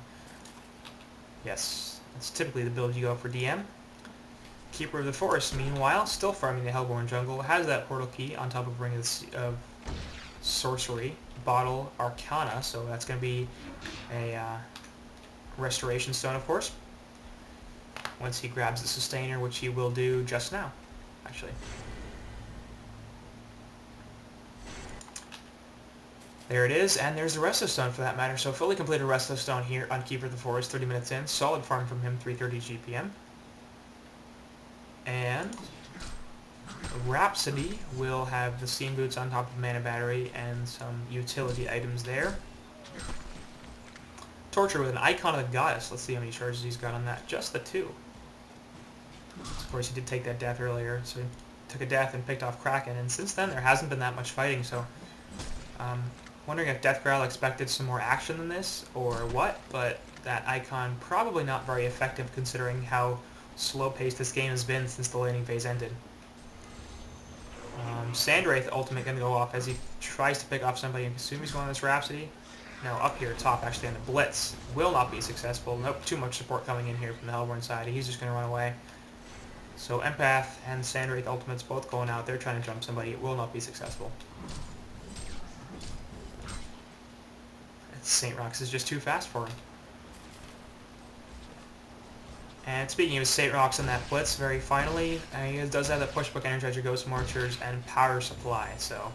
Yes, that's typically the build you go for DM. Keeper of the Forest, meanwhile, still farming the Hellborn jungle, has that Portal Key on top of Ring of sorcery, bottle, arcana, so that's going to be a restoration stone, of course, once he grabs the sustainer, which he will do just now, actually. There it is, and there's the Resto Stone for that matter. So fully completed Resto Stone here on Keeper of the Forest, 30 minutes in. Solid farm from him, 330 GPM. And Rhapsody will have the Steam Boots on top of Mana Battery and some utility items there. Torture with an Icon of the Goddess. Let's see how many charges he's got on that. Just the 2. Of course, he did take that death earlier, so he took a death and picked off Kraken. And since then, there hasn't been that much fighting, so... wondering if Death Growl expected some more action than this, or what, but that icon probably not very effective considering how slow-paced this game has been since the laning phase ended. Sandwraith ultimate going to go off as he tries to pick off somebody, and assume he's going on this Rhapsody. No, up here top actually on the Blitz. Will not be successful. Nope, too much support coming in here from the Hellborn side. He's just going to run away. So Empath and Sandwraith ultimates both going out. They're trying to jump somebody. It will not be successful. St. Rox is just too fast for him. And speaking of St. Rox and that Blitz, very finally, he does have that Pushbook, Energizer, Ghost Marchers, and Power Supply, so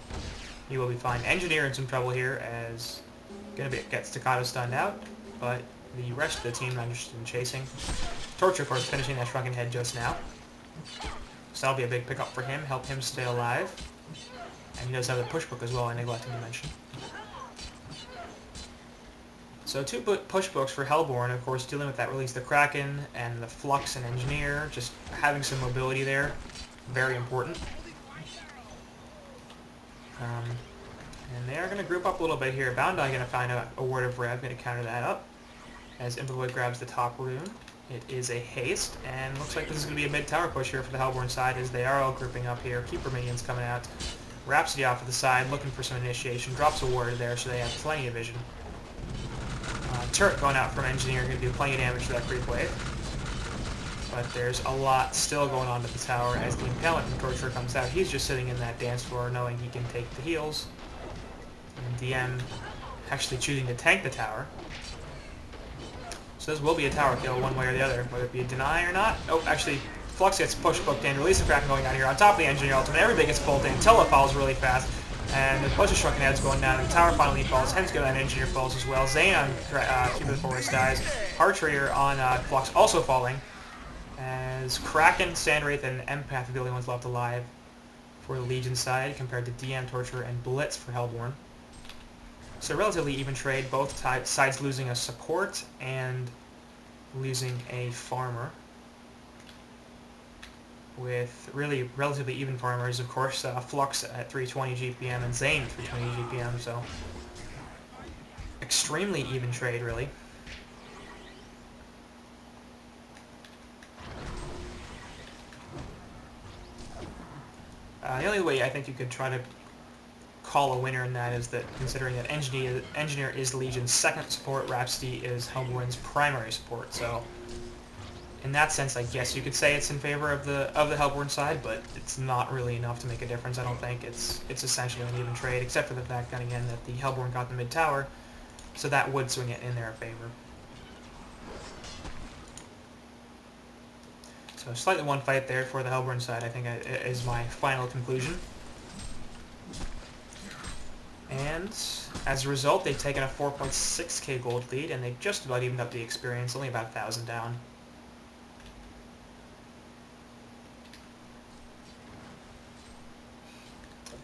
he will be fine. Engineer in some trouble here as gets Staccato stunned out, but the rest of the team not interested in chasing. Torture, of course, finishing that Shrunken Head just now. So that'll be a big pickup for him, help him stay alive. And he does have the Pushbook as well, I neglected to mention. So 2 push books for Hellborn, of course, dealing with that release the Kraken and the Flux and Engineer, just having some mobility there, very important. And they are going to group up a little bit here. Boundai going to find a Word of Rev, going to counter that up, as Impervoid grabs the top rune. It is a haste, and looks like this is going to be a mid-tower push here for the Hellborn side, as they are all grouping up here. Keeper minions coming out. Rhapsody off to the side, looking for some initiation. Drops a Ward there, so they have plenty of vision. Turret going out from Engineer, going to do plenty of damage to that creep wave. But there's a lot still going on to the tower as the Impalement from Torture comes out. He's just sitting in that dance floor knowing he can take the heals. And DM actually choosing to tank the tower. So this will be a tower kill one way or the other, whether it be a deny or not. Oh, actually, Flux gets push-booked in. Release the Kraken going down here on top of the Engineer ultimate. Everybody gets pulled in. Tella falls really fast. And there's a bunch of Shrunken Heads going down, and the tower finally falls. Hence good on Engineer falls as well. Zane on Keeper of the Forest dies. Archer on Flux also falling. As Kraken, Sandwraith, and Empath are the only ones left alive for the Legion side, compared to DM, Torture, and Blitz for Hellborn. So relatively even trade, both sides losing a support and losing a farmer. With really relatively even farmers, of course, Flux at 320 GPM and Zane at 320 GPM, so extremely even trade, really. The only way I think you could try to call a winner in that is that, considering that Engineer is Legion's second support, Rhapsody is Hellborn's primary support, so in that sense, I guess you could say it's in favor of the Hellborn side, but it's not really enough to make a difference. I don't think it's essentially an even trade, except for the fact that again that the Hellborn got the mid tower, so that would swing it in their favor. So slightly one fight there for the Hellborn side, I think, is my final conclusion. And as a result, they've taken a 4.6k gold lead, and they've just about evened up the experience, only about 1,000 down.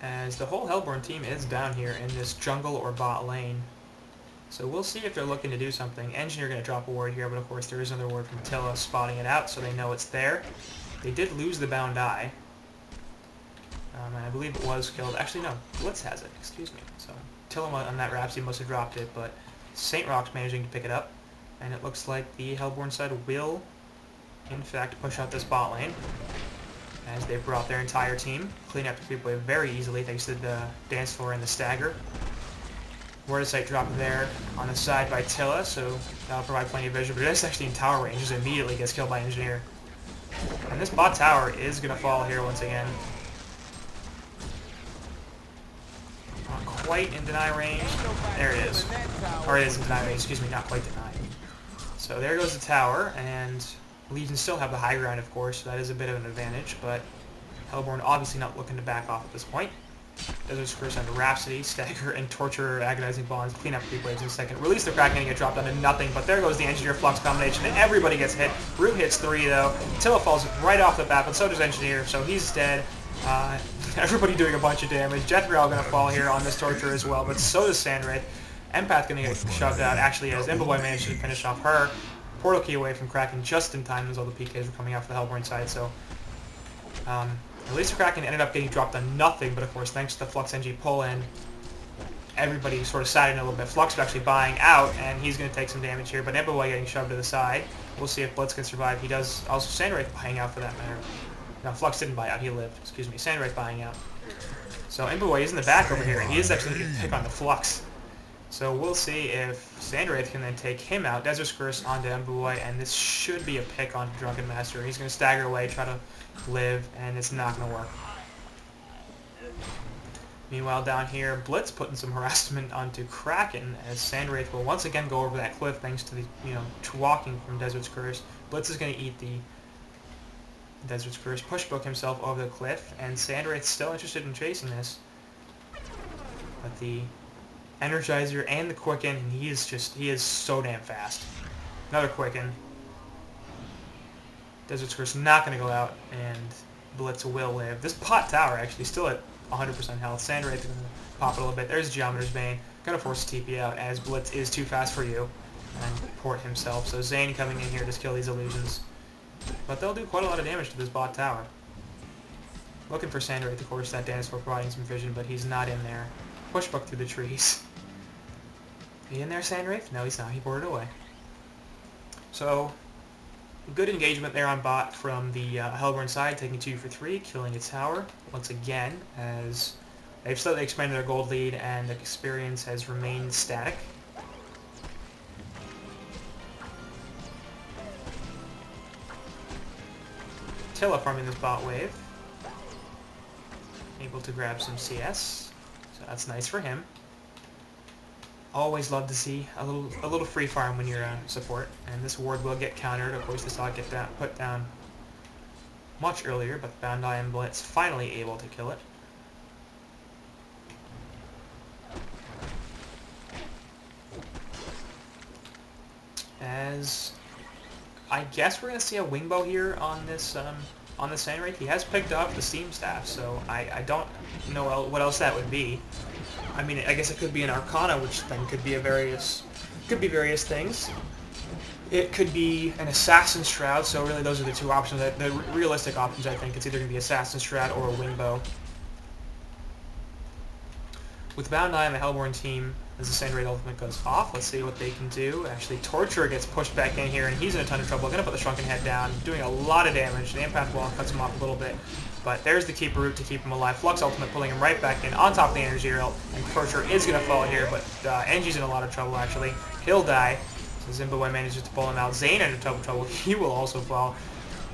As the whole Hellborn team is down here in this jungle or bot lane. So we'll see if they're looking to do something. Engineer going to drop a ward here, but of course there is another ward from Tilla spotting it out, so they know it's there. They did lose the Bound Eye. And I believe it was killed. Actually, no. Blitz has it. Excuse me. So Tilla on that Rhapsody must have dropped it, but St. Rox managing to pick it up. And it looks like the Hellborn side will, in fact, push out this bot lane, as they brought their entire team, clean up the creep wave very easily thanks to the dance floor and the stagger. Word of Sight dropped there on the side by Tilla, so that'll provide plenty of vision, but it is actually in tower range, just immediately gets killed by Engineer. And this bot tower is going to fall here once again. Not quite in deny range. There it is. Or it is in deny range, excuse me, not quite deny. So there goes the tower, and Legion still have the high ground, of course, so that is a bit of an advantage, but Hellborn obviously not looking to back off at this point. Desert Scourge under Rhapsody, Stagger, and Torture, Agonizing Bonds, clean up 3 waves in a second. Release the Kraken and get dropped down to nothing, but there goes the Engineer Flux combination, and everybody gets hit. Root hits 3, though. Tilla falls right off the bat, but so does Engineer, so he's dead. Everybody doing a bunch of damage. Jethriel going to fall here on this Torture as well, but so does Sandwraith. Empath going to get shoved out, actually, as Imboboy managed to finish off her. Portal key away from Kraken just in time as all the PKs were coming out for the Hellborn side, so... Release the Kraken ended up getting dropped on nothing, but of course, thanks to the Flux NG pull-in, everybody sort of sat in a little bit. Flux is actually buying out, and he's going to take some damage here, but Imboboy getting shoved to the side. We'll see if Blitz can survive. He does. Also, Sandwraith buying out for that matter. No, Flux didn't buy out. He lived. Excuse me. Sandwraith buying out. So Imboboy is in the back over here, and he is actually going to pick on the Flux. So we'll see if Sandwraith can then take him out. Desert Scourge onto Imboboy, and this should be a pick on Drunken Master. He's going to stagger away, try to live, and it's not going to work. Meanwhile, down here, Blitz putting some harassment onto Kraken, as Sandwraith will once again go over that cliff thanks to the, walking from Desert Scourge. Blitz is going to eat the Desert Scourge, pushbook himself over the cliff, and Sandwraith's still interested in chasing this. But the Energizer and the Quicken, and he is so damn fast. Another Quicken. Desert Scourge not going to go out, and Blitz will live. This pot tower actually still at 100% health. Sandwraith is going to pop it a little bit. There's Geometer's Bane. Going to force a TP out as Blitz is too fast for you. And port himself. So Zane coming in here to kill these illusions. But they'll do quite a lot of damage to this bot tower. Looking for Sandwraith, of course, that dance for providing some vision, but he's not in there. Pushbook through the trees. He in there, Sandwraith? No, he's not. He boarded away. So, good engagement there on bot from the Hellborn side, taking 2 for 3, killing its tower once again, as they've slightly expanded their gold lead and the experience has remained static. Tilla farming this bot wave. Able to grab some CS, so that's nice for him. Always love to see a little free farm when you're support, and this ward will get countered. Of course, this ought to get put down much earlier, but the Bandai and Blitz finally able to kill it. As I guess we're gonna see a wingbow here on this Sandwraith. He has picked up the Steam Staff, so I don't know what else that would be. I mean, I guess it could be an Arcana, which then could be various things. It could be an Assassin's Shroud, so really those are the two options. The realistic options, I think, it's either going to be Assassin's Shroud or a Wingbow. With Bandai and the Hellborn team, as the Sandwraith ultimate goes off, let's see what they can do. Actually, Torturer gets pushed back in here, and he's in a ton of trouble. Going to put the Shrunken Head down, doing a lot of damage. The Empath Wall cuts him off a little bit. But there's the Keeper Root to keep him alive. Flux Ultimate pulling him right back in on top of the Energy Arrow, and Torture is going to fall here, but Engi's in a lot of trouble, actually. He'll die, so Zimboboy manages to pull him out. Zane in trouble. He will also fall.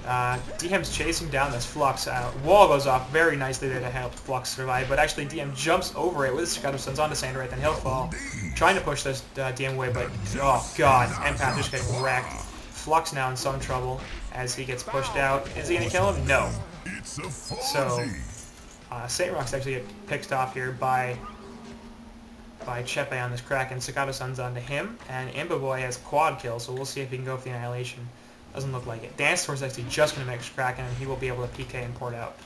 DM's chasing down this Flux. Wall goes off very nicely there to help Flux survive, but actually DM jumps over it with his Shadow Suns onto Sandwraith, and he'll fall. Trying to push this DM away, but oh god, Empath just getting wrecked. Flux now in some trouble as he gets pushed out. Is he going to kill him? No. So, St. Rock's actually get picked off here by Chepe on this Kraken. Sakata Sun's onto him, and Imboboy has quad kill, so we'll see if he can go for the Annihilation. Doesn't look like it. Dance Tour's actually just going to mix Kraken, and he will be able to PK and port out.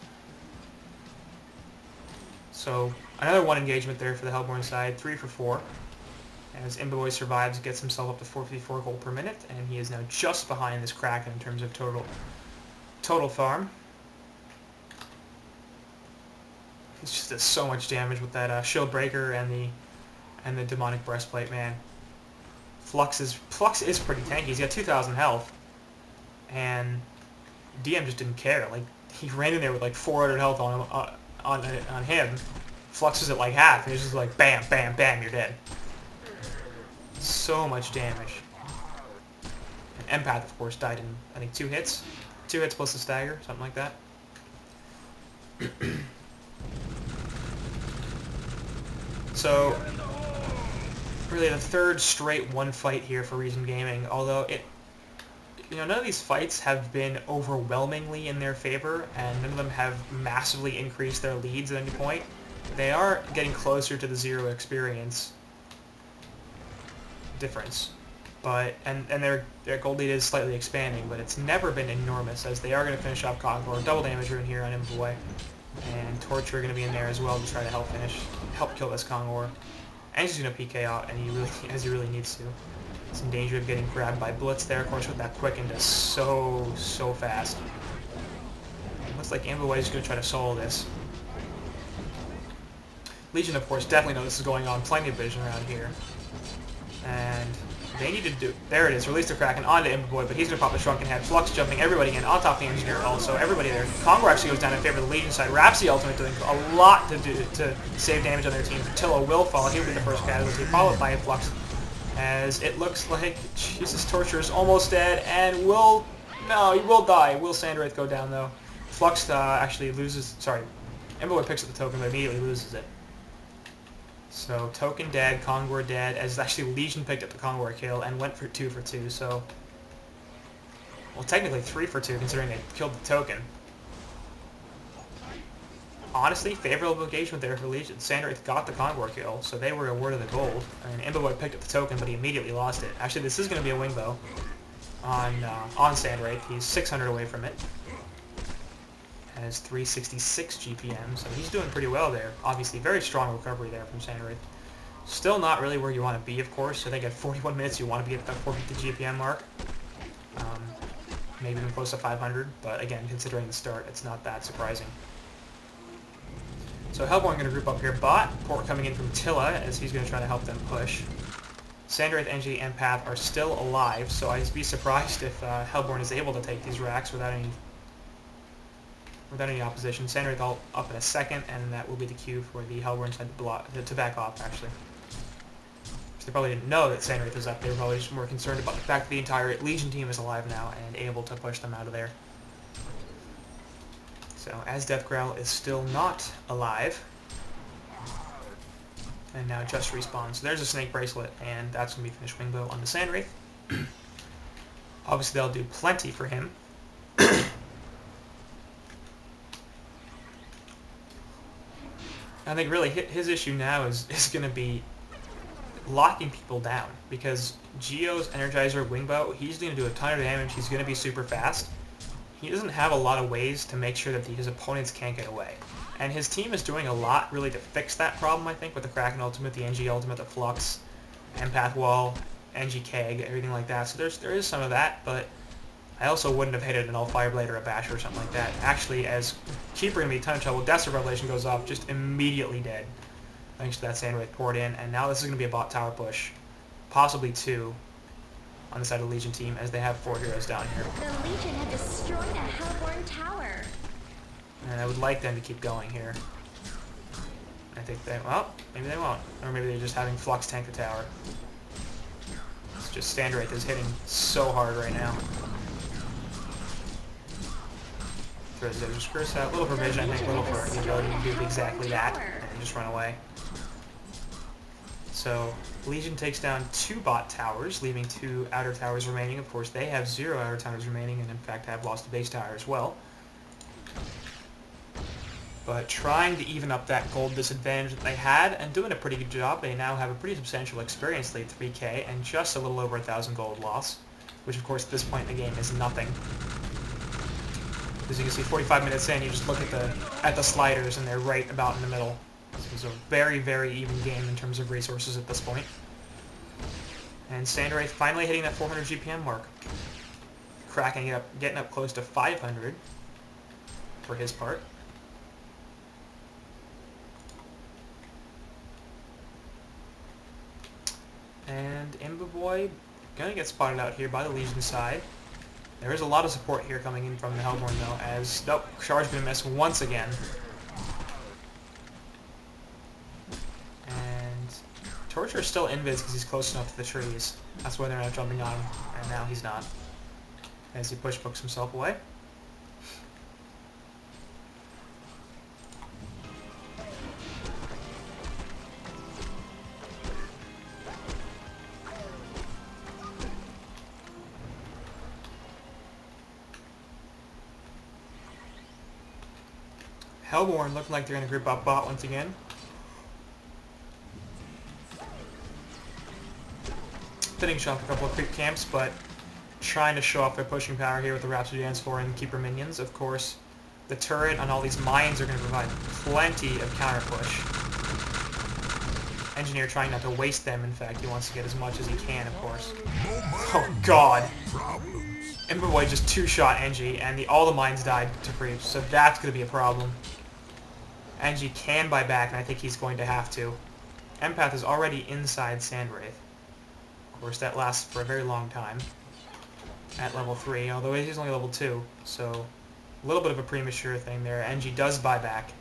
So, another one engagement there for the Hellborn side, 3 for 4. As Imboboy survives, gets himself up to 454 gold per minute, and he is now just behind this Kraken in terms of total farm. He just does so much damage with that Shield Breaker and the Demonic Breastplate, man. Flux is pretty tanky. He's got 2,000 health, and DM just didn't care. Like, he ran in there with like 400 health on him. Flux is at like half, and he's just like bam, bam, bam, you're dead. So much damage. And Empath, of course, died in I think 2 hits. 2 hits plus a stagger, something like that. So, really the third straight one fight here for Reason Gaming, although none of these fights have been overwhelmingly in their favor, and none of them have massively increased their leads at any point. They are getting closer to the 0 experience difference, but and their gold lead is slightly expanding, but it's never been enormous, as they are going to finish off Conqueror. Double damage rune here on Imboy, and Torture are going to be in there as well to try to help kill this Conqueror. And he's going to PK out, and he really needs to. He's in danger of getting grabbed by Blitz there, of course, with that quicken just so fast. It looks like Imboy is going to try to solo this. Legion, of course, definitely know this is going on. Plenty of vision around here. And they need to do... There it is. Release the Kraken onto Imboy, but he's going to pop the Shrunken Head. Flux jumping everybody in on top of the Engineer also. Everybody there. Congo actually goes down in favor of the Legion side. Rhapsody ultimate doing a lot to save damage on their team. Attila will fall. He'll be the first casualty, followed by a Flux. As it looks like Jesus Torture is almost dead and will... No, he will die. Will Sandwraith go down, though? Flux actually loses... Sorry. Imboy picks up the token, but immediately loses it. So, Token dead, Conqueror dead, as actually Legion picked up the Conqueror kill and went for 2 for 2, so... Well, technically 3 for 2, considering they killed the Token. Honestly, favorable engagement there for Legion. Sandwraith got the Conqueror kill, so they were awarded the gold. And Imboy picked up the Token, but he immediately lost it. Actually, this is going to be a wing, though, on Sandwraith. He's 600 away from it. Has 366 GPM, so he's doing pretty well there. Obviously, very strong recovery there from Sandwraith. Still not really where you want to be, of course. I think at 41 minutes you want to be at that 450 GPM mark. Maybe even close to 500, but again, considering the start, it's not that surprising. So Hellborn going to group up here. Bot, Port coming in from Tilla, as he's going to try to help them push. Sandwraith, NG, and Path are still alive, so I'd be surprised if Hellborn is able to take these racks without any opposition. Sandwraith all up in a second, and that will be the cue for the Hellborn side to back off, actually. They probably didn't know that Sandwraith was up. They were probably just more concerned about the fact that the entire Legion team is alive now and able to push them out of there. So, as Death Growl is still not alive, and now just respawns. So there's a Snake Bracelet, and that's going to be finished Wingbow on the Sandwraith. Obviously, they'll do plenty for him. I think really his issue now is going to be locking people down, because Geo's Energizer Wingbow, he's going to do a ton of damage, he's going to be super fast. He doesn't have a lot of ways to make sure that his opponents can't get away. And his team is doing a lot really to fix that problem, I think, with the Kraken Ultimate, the NG Ultimate, the Flux, Empath Wall, NG Keg, everything like that. So there is some of that, but I also wouldn't have hit it an All Fireblade or a Basher or something like that. Actually, as Keeper going to be a ton of trouble, Death Revelation goes off, just immediately dead, thanks to that Sandwraith poured in, and now this is going to be a bot tower push. Possibly 2 on the side of the Legion team, as they have 4 heroes down here. The Legion had destroyed a Hellborn tower. And I would like them to keep going here. I think they, well, maybe they won't. Or maybe they're just having Flux tank the tower. It's just Sandwraith is hitting so hard right now. Throws the Curse out. Little provision, I think, little for the ability to do exactly that and just run away. So, Legion takes down 2 bot towers, leaving 2 outer towers remaining. Of course, they have 0 outer towers remaining, and in fact have lost a base tower as well. But trying to even up that gold disadvantage that they had, and doing a pretty good job. They now have a pretty substantial experience lead, 3k, and just a little over 1,000 gold loss, which of course at this point in the game is nothing. As you can see, 45 minutes in, you just look at the sliders, and they're right about in the middle. This is a very, very even game in terms of resources at this point. And Sandwraith finally hitting that 400 GPM mark. Cracking it up, getting up close to 500 for his part. And Imboboy gonna get spotted out here by the Legion side. There is a lot of support here coming in from the Hellborn, though, as... Nope, Char's gonna miss once again. And Torture's still invis because he's close enough to the trees. That's why they're not jumping on him, and now he's not. As he push-books himself away. Hellborn looking like they're going to group up bot once again. Finishing off a couple of creep camps, but trying to show off their pushing power here with the Rhapsody Dance Floor and Keeper minions. Of course, the turret on all these mines are going to provide plenty of counter push. Engineer trying not to waste them, in fact, he wants to get as much as he can, of course. Oh god! Emperboy just two-shot Engie, and all the mines died to creeps, so that's going to be a problem. Engie can buy back, and I think he's going to have to. Empath is already inside Sandwraith. Of course, that lasts for a very long time at level 3, although he's only level 2, so a little bit of a premature thing there. Engie does buy back.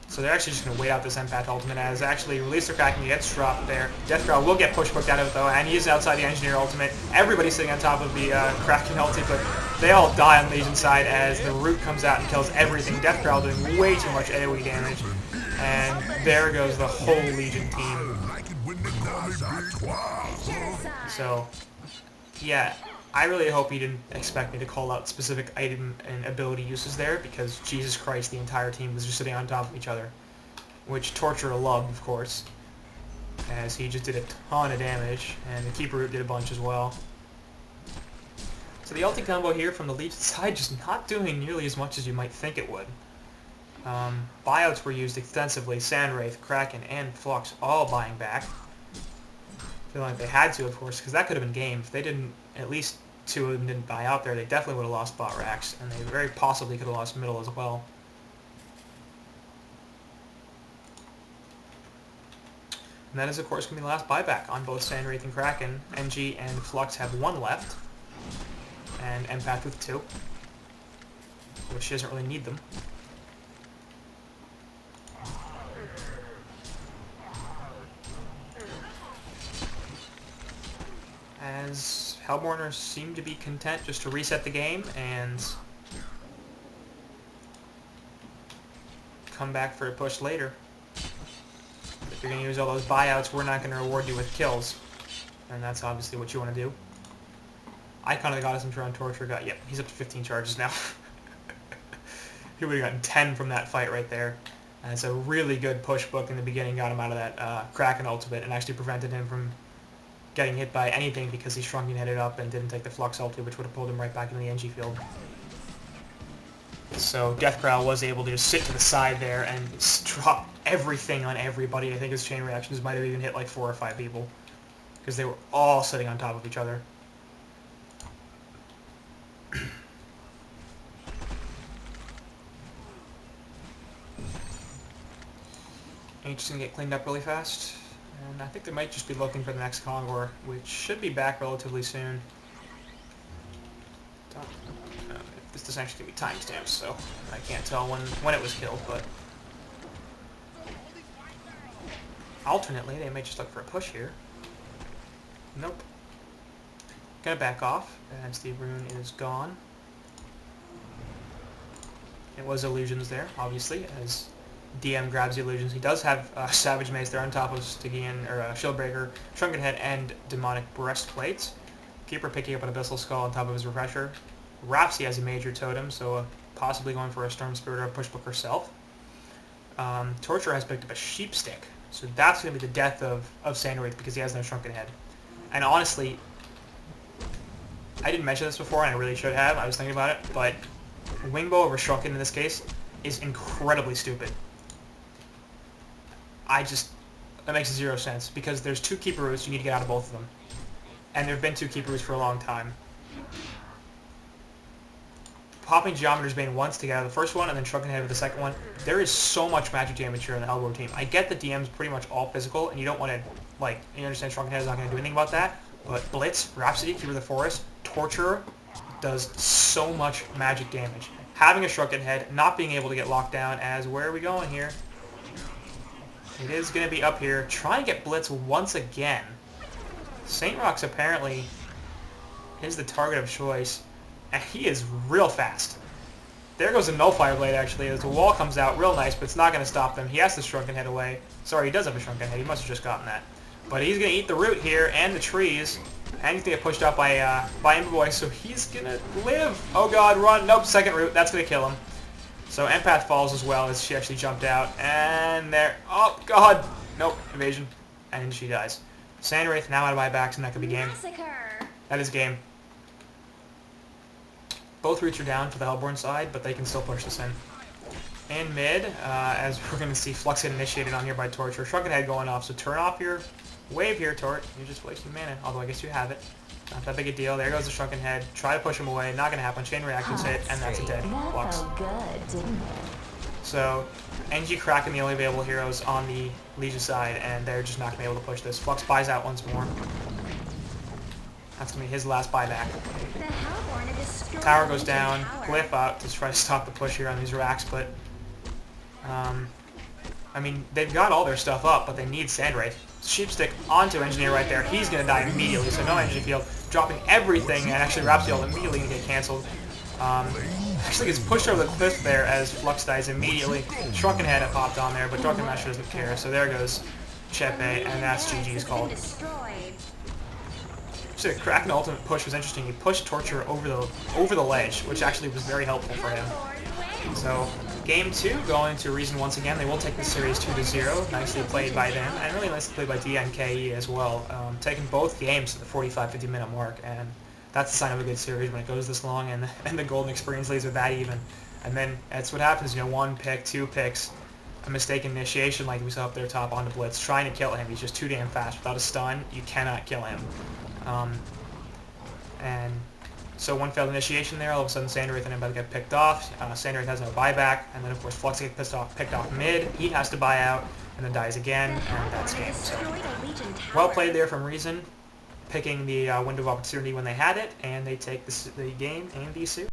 So they're actually just going to wait out this Empath ultimate, as actually release their Kraken, he gets dropped there. Deathgrowl will get push booked out of it though, and he is outside the Engineer ultimate. Everybody's sitting on top of the Kraken ulti, but they all die on Legion side as the Root comes out and kills everything. Deathgrowl doing way too much AoE damage, and there goes the whole Legion team. So, yeah, I really hope he didn't expect me to call out specific item and ability uses there, because Jesus Christ, the entire team was just sitting on top of each other. Which Torturer loved, of course, as he just did a ton of damage, and the Keeper Root did a bunch as well. So the ulti combo here from the Legion side just not doing nearly as much as you might think it would. Buyouts were used extensively, Sandwraith, Kraken, and Flux all buying back. Feeling like they had to, of course, because that could have been game. If they didn't, at least 2 of them didn't buy out there, they definitely would have lost bot racks, and they very possibly could have lost middle as well. And that is, of course, going to be the last buyback on both Sandwraith and Kraken. NG and Flux have 1 left, and Empath with 2, which doesn't really need them. As Hellborners seem to be content just to reset the game and come back for a push later. If you're going to use all those buyouts, we're not going to reward you with kills. And that's obviously what you want to do. Icon of the Goddess and Tron Torture got, yep, he's up to 15 charges now. He would have gotten 10 from that fight right there. And it's a really good push book in the beginning, got him out of that Kraken ultimate and actually prevented him from getting hit by anything because he shrunk and headed up and didn't take the Flux ulti, which would have pulled him right back into the NG field. So Deathgrowl was able to just sit to the side there and drop everything on everybody. I think his chain reactions might have even hit like 4 or 5 people because they were all sitting on top of each other. And just going to get cleaned up really fast. And I think they might just be looking for the next Kongor, which should be back relatively soon. This doesn't actually give me timestamps, so I can't tell when it was killed, but alternately, they may just look for a push here. Nope. Gonna back off, as the rune is gone. It was illusions there, obviously, as DM grabs the illusions. He does have Savage Mace there on top of Stygian, or Shieldbreaker, Shrunken Head, and Demonic Breastplates. Keeper picking up an Abyssal Skull on top of his Refresher. Rhapsody has a major totem, so possibly going for a Storm Spirit or a Pushbook herself. Torturer has picked up a Sheep Stick, so that's going to be the death of Sandwraith because he has no Shrunken Head. And honestly, I didn't mention this before, and I really should have. I was thinking about it, but Wingbow over Shrunken in this case is incredibly stupid. That makes 0 sense, because there's 2 Keeper Roots, you need to get out of both of them. And there have been 2 Keeper Roots for a long time. Popping Geometer's Bane once to get out of the first one, and then Shrunken Head with the second one. There is so much magic damage here on the Hellborn team. I get the DM's pretty much all physical, and you don't want to, like, you understand Shrunken Head is not going to do anything about that, but Blitz, Rhapsody, Keeper of the Forest, Torturer does so much magic damage. Having a Shrunken Head, not being able to get locked down as, where are we going here? It is going to be up here. Try and get Blitz once again. St. Rox apparently is the target of choice, and he is real fast. There goes a Nullfire Blade, actually, as the wall comes out real nice, but it's not going to stop them. He has the Shrunken Head away. Sorry, he does have a Shrunken Head. He must have just gotten that. But he's going to eat the root here and the trees, and he's going to get pushed out by Emperboy, so he's going to live. Oh god, run. Nope, second root. That's going to kill him. So Empath falls as well as she actually jumped out. And there. Oh, God. Nope. Evasion. And she dies. Sandwraith now out of buybacks, and that could be game. Massacre. That is game. Both roots are down for the Hellborn side, but they can still push this in. In mid, as we're going to see Flux get initiated on here by Torture. Shrunken Head going off, so turn off your wave here, Tort. You're just wasting mana, although I guess you have it. Not that big a deal. There goes the Shrunken Head. Try to push him away. Not going to happen. Chain Reaction's hit, and that's a dead Flux. That felt good, didn't it? So, NG Kraken the only available heroes on the Legion side, and they're just not going to be able to push this. Flux buys out once more. That's going to be his last buyback. The Hellborn are destroying Tower the goes Legion down. tower. Glyph out to try to stop the push here on these racks, but... I mean, they've got all their stuff up, but they need Sandwraith. Sheepstick onto Engineer right there. He's going to die immediately, so no Energy Field. Dropping everything, and actually Rhapsody immediately going to get cancelled. Actually gets pushed over the cliff there as Flux dies immediately. Shrunken Head popped on there, but Drunken Master doesn't care, so there goes Chepe, and that's GG's called. So the Kraken ultimate push was interesting. He pushed Torture over the ledge, which actually was very helpful for him. So, game 2 going to Reason once again. They will take the series 2-0. Nicely played by them, and really nicely played by DNKE as well. Taking both games to the 45-50 minute mark, and that's the sign of a good series when it goes this long, and the golden experience leads are that even. And then that's what happens, you know, 1 pick, 2 picks, a mistaken initiation like we saw up there top onto Blitz, trying to kill him. He's just too damn fast. Without a stun, you cannot kill him. And so 1 failed initiation there. All of a sudden, Sandwraith and Ember get picked off. Sandwraith has no buyback, and then of course Flux gets picked off mid. He has to buy out, and then dies again, and that's game. So well played there from Reason, picking the window of opportunity when they had it, and they take the game and the series.